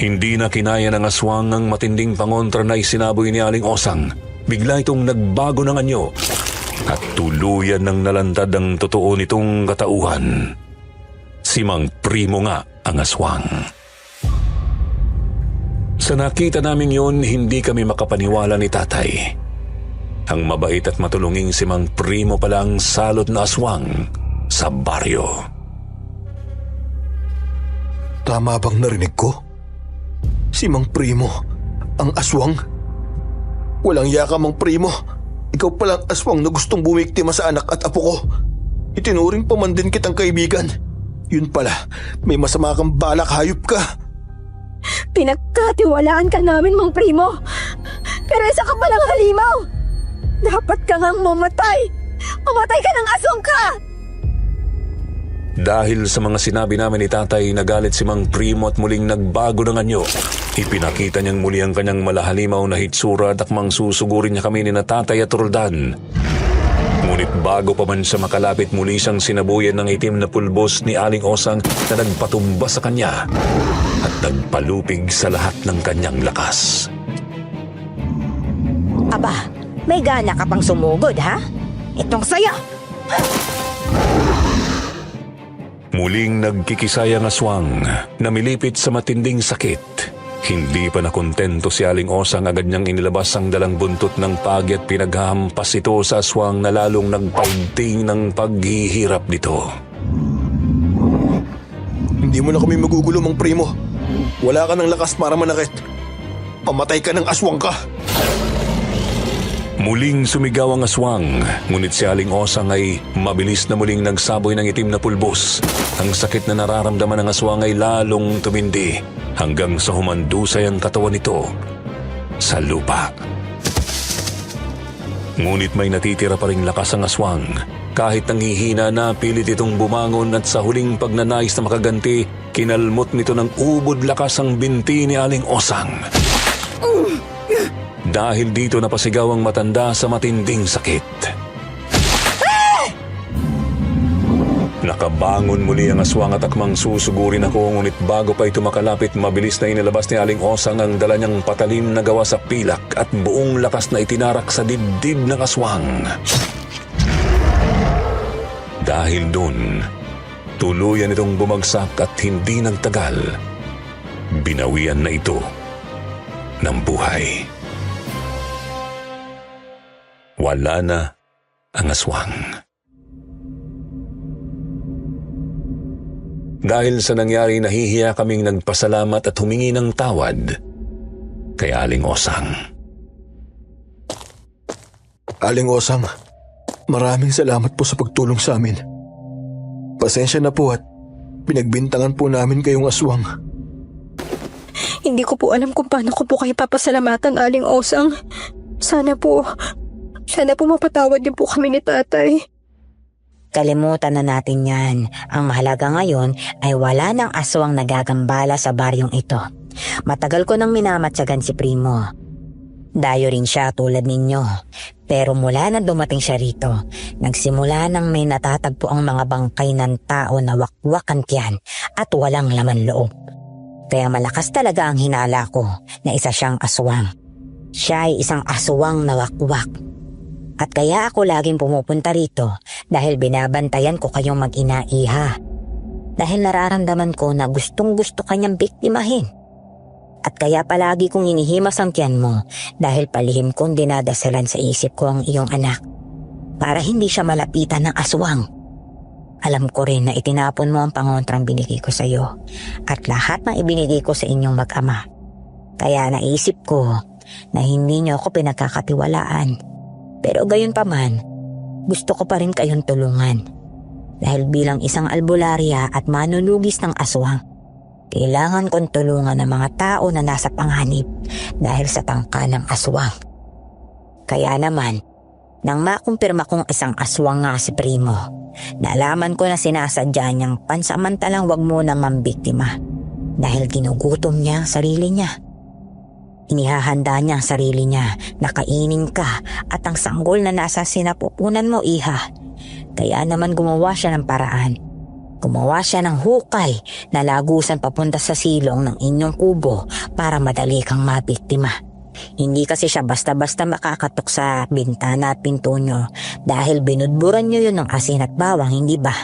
Hindi na kinaya ng aswang ang matinding pangontra na isinaboy ni Aling Osang. Bigla itong nagbago ng anyo at tuluyan ng nalantad ang totoo nitong katauhan. Si Mang Primo nga ang aswang. Sa nakita namin yun, hindi kami makapaniwala ni tatay. Ang mabait at matulunging si Mang Primo pala ang salot na aswang sa baryo. Tama bang narinig ko? Si Mang Primo, ang aswang? Walang yaka, Mang Primo. Ikaw palang aswang na gustong bumiktima sa anak at apo ko. Itinuring pa man din kitang kaibigan. Yun pala, may masama kang balak, hayop ka. Pinagkatiwalaan ka namin, Mang Primo. Pero isa ka palang halimaw. Dapat ka ngang mamatay. Mamatay ka ng aswang ka! Dahil sa mga sinabi namin ni tatay, nagalit si Mang Primo at muling nagbago ng anyo. Ipinakita niyang muli ang kanyang malahalimaw na hitsura at akmang susugurin niya kami ni Tatay at Roldan. Ngunit bago pa man siya makalapit, muli siyang sinabuyan ng itim na pulbos ni Aling Osang na nagpatumba sa kanya at nagpalupig sa lahat ng kanyang lakas. Aba, may gana ka pang sumugod, ha? Itong sayo! Muling nagkikisay ang aswang, namilipit sa matinding sakit. Hindi pa nakontento si Aling Osang, agad niyang inilabas ang dalang buntot ng pagi at pinaghahampas ito sa aswang na lalong nagpaigting ng paghihirap nito. Hindi mo na kami magugulo, Mang Primo. Wala ka ng lakas para manakit. Pamatay ka ng aswang ka. Muling sumigaw ang aswang, ngunit si Aling Osang ay mabilis na muling nagsaboy ng itim na pulbos. Ang sakit na nararamdaman ng aswang ay lalong tumindi hanggang sa humandusay ang katawan nito sa lupa. Ngunit may natitira pa ring lakas ang aswang. Kahit nanghihina na, pilit itong bumangon at sa huling pagnanais na makaganti, kinalmot nito ng ubod lakas ang binti ni Aling Osang. Dahil dito napasigaw ang matanda sa matinding sakit. Nakabangon muli ang aswang at akmang susugurin ako, ngunit bago pa ito makalapit, mabilis na inilabas ni Aling Osang ang dala niyang patalim na gawa sa pilak at buong lakas na itinarak sa dibdib ng aswang. Dahil dun, tuluyan itong bumagsak at hindi nagtagal, binawian na ito ng buhay. Wala na ang aswang. Dahil sa nangyari, nahihiya kaming nagpasalamat at humingi ng tawad kay Aling Osang. Aling Osang, maraming salamat po sa pagtulong sa amin. Pasensya na po at pinagbintangan po namin kayong aswang. Hindi ko po alam kung paano ko po kayo papasalamatan, Aling Osang. Sana po mapatawad din po kami ni tatay. Kalimutan na natin yan. Ang mahalaga ngayon ay wala ng aswang nagagambala sa baryong ito. Matagal ko nang minamatsagan si Primo. Dayo rin siya tulad ninyo. Pero mula na dumating siya rito, nagsimula nang may natatagpo ang mga bangkay ng tao na wakwak ang tiyan at walang laman loob. Kaya malakas talaga ang hinala ko na isa siyang aswang. Siya ay isang aswang na wakwak. At kaya ako laging pumupunta rito dahil binabantayan ko kayong mag-ina-iha. Dahil nararamdaman ko na gustong-gusto kanyang biktimahin. At kaya palagi kong inihimas ang tiyan mo dahil palihim kong dinadasalan sa isip ko ang iyong anak para hindi siya malapitan ng aswang. Alam ko rin na itinapon mo ang pangontrang binigay ko sa iyo at lahat ng ibinigay ko sa inyong mag-ama. Kaya naisip ko na hindi niyo ako pinagkakatiwalaan. Pero gayon pa man, gusto ko pa rin kayong tulungan. Dahil bilang isang albularya at manunugis ng aswang, kailangan kong tulungan ng mga tao na nasa panganib dahil sa tangka ng aswang. Kaya naman, nang makumpirma kong isang aswang nga si Primo, naalaman ko na sinasadya niyang pansamantalang wag munang mambiktima dahil ginugutom niya ang sarili niya. Inihahanda niya ang sarili niya na kainin ka at ang sanggol na nasa sinapupunan mo, iha. Kaya naman gumawa siya ng paraan. Gumawa siya ng hukay na lagusan papunta sa silong ng inyong kubo para madali kang mabiktima. Hindi kasi siya basta-basta makakatok sa bintana at pinto nyo dahil binudburan nyo yun ng asin at bawang, hindi ba?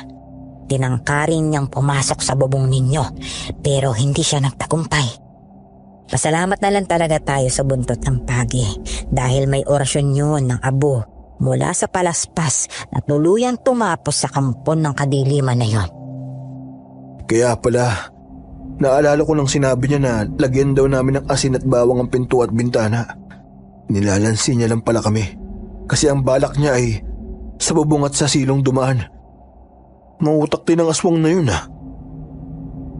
Tinangkarin niyang pumasok sa bubong ninyo pero hindi siya nagtagumpay. Pasalamat na lang talaga tayo sa buntot ng pagi dahil may orasyon yun ng abo mula sa palaspas na tuluyang tumapos sa kampon ng kadiliman na yon. Kaya pala, naalala ko nang sinabi niya na lagyan daw namin ng asin at bawang ang pinto at bintana. Nilalansi niya lang pala kami kasi ang balak niya ay sa bubong at sa silong dumaan. Mautak din ang aswang na yun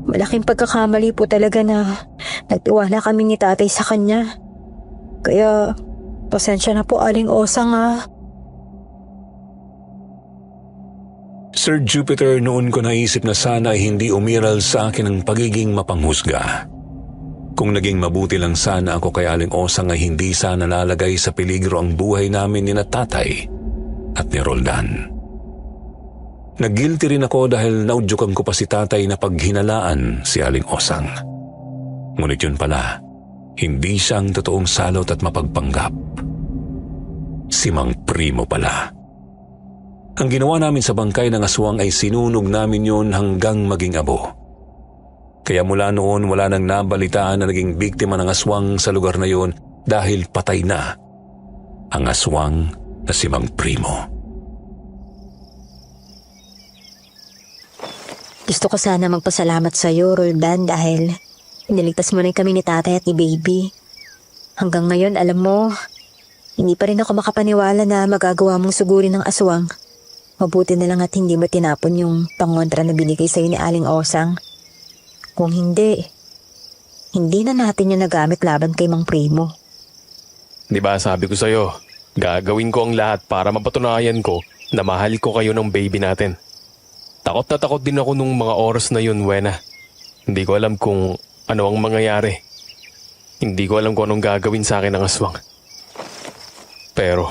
Malaking pagkakamali po talaga na nagtiwala kami ni tatay sa kanya. Kaya, pasensya na po, Aling Osang Sir Jupiter, noon ko naisip na sana ay hindi umiral sa akin ang pagiging mapanghusga. Kung naging mabuti lang sana ako kay Aling Osang ay hindi sana nalagay sa peligro ang buhay namin ni na tatay at ni Roldan. Nag-guilty rin ako dahil naudyukan ko pa si tatay na paghinalaan si Aling Osang. Ngunit yun pala, hindi siya ang totoong salot at mapagpanggap. Si Mang Primo pala. Ang ginawa namin sa bangkay ng aswang ay sinunog namin yun hanggang maging abo. Kaya mula noon wala nang nabalitaan na naging biktima ng aswang sa lugar na yun dahil patay na ang aswang na si Mang Primo. Gusto ko sana magpasalamat sa iyo, Roldan, dahil niligtas mo rin kami ni tatay at ni baby. Hanggang ngayon, alam mo, hindi pa rin ako makapaniwala na magagawa mong sugurin ng aswang. Mabuti na lang at hindi mo tinapon yung pangontra na binigay sa'yo ni Aling Osang. Kung hindi na natin yung nagamit laban kay Mang Primo. Di ba sabi ko sa'yo, gagawin ko ang lahat para mapatunayan ko na mahal ko kayo ng baby natin. Takot na takot din ako nung mga oras na yun, Wena. Hindi ko alam kung ano ang mangyayari. Hindi ko alam kung anong gagawin sa akin ng aswang. Pero,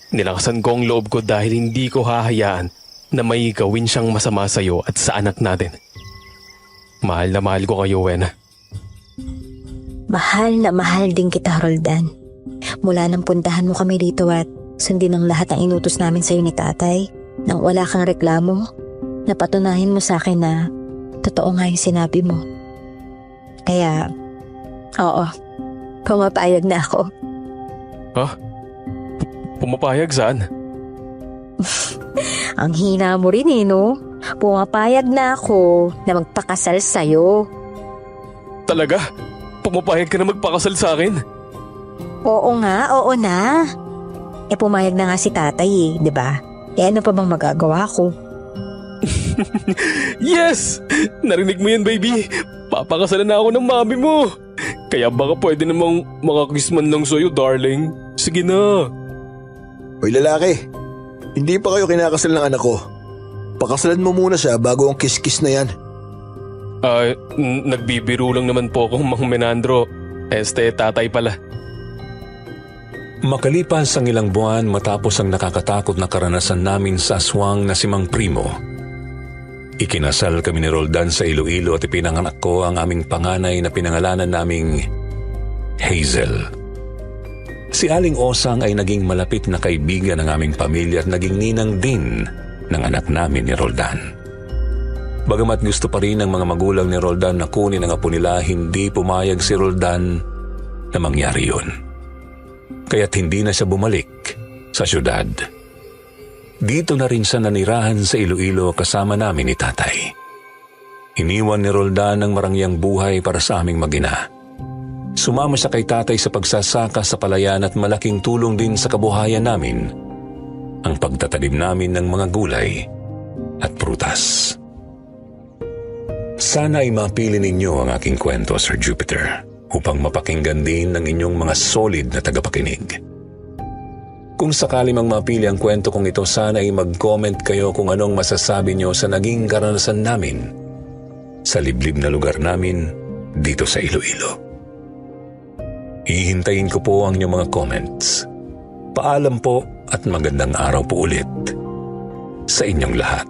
nilakasan ko ang loob ko dahil hindi ko hahayaan na may gawin siyang masama sa'yo at sa anak natin. Mahal na mahal ko kayo, Wena. Mahal na mahal din kita, Roldan. Mula nang puntahan mo kami dito at sundin ang lahat ng inutos namin sa'yo ni tatay, nang wala kang reklamo, napatunayan mo sa akin na totoo nga yung sinabi mo. Kaya, oo, pumapayag na ako. Ha? Pumapayag saan? Ang hina mo rin no? Pumapayag na ako na magpakasal sa'yo. Talaga? Pumapayag ka na magpakasal sa akin? Oo nga, oo na. Pumayag na nga si tatay di ba? Ano pa bang magagawa ko? Yes! Narinig mo yan, baby. Papakasalan na ako ng mami mo. Kaya baka pwede namang makakiss man lang sa'yo, darling. Sige na. Hoy lalaki, hindi pa kayo kinakasal ng anak ko. Pakasalan mo muna siya bago ang kiss-kiss na yan. Nagbibiro lang naman po akong Mang Menandro. Tatay pala. Makalipas ang ilang buwan matapos ang nakakatakot na karanasan namin sa aswang na si Mang Primo, ikinasal kami ni Roldan sa Iloilo at ipinanganak ko ang aming panganay na pinangalanan naming Hazel. Si Aling Osang ay naging malapit na kaibigan ng aming pamilya at naging ninang din ng anak namin ni Roldan. Bagamat gusto pa rin ng mga magulang ni Roldan na kunin ang apo nila, hindi pumayag si Roldan na mangyari yun. Kaya't hindi na siya bumalik sa syudad. Dito na rin siya nanirahan sa Iloilo kasama namin ni tatay. Iniwan ni Roldan ang marangyang buhay para sa aming mag-ina. Sumama siya kay tatay sa pagsasaka sa palayan at malaking tulong din sa kabuhayan namin ang pagtatanim namin ng mga gulay at prutas. Sana ay mapili ninyo ang aking kwento, Sir Jupiter, upang mapakinggan din ng inyong mga solid na tagapakinig. Kung sakali mang mapili ang kwento kong ito, sana ay mag-comment kayo kung anong masasabi nyo sa naging karanasan namin sa liblib na lugar namin dito sa Iloilo. Hihintayin ko po ang inyong mga comments. Paalam po at magandang araw po ulit sa inyong lahat.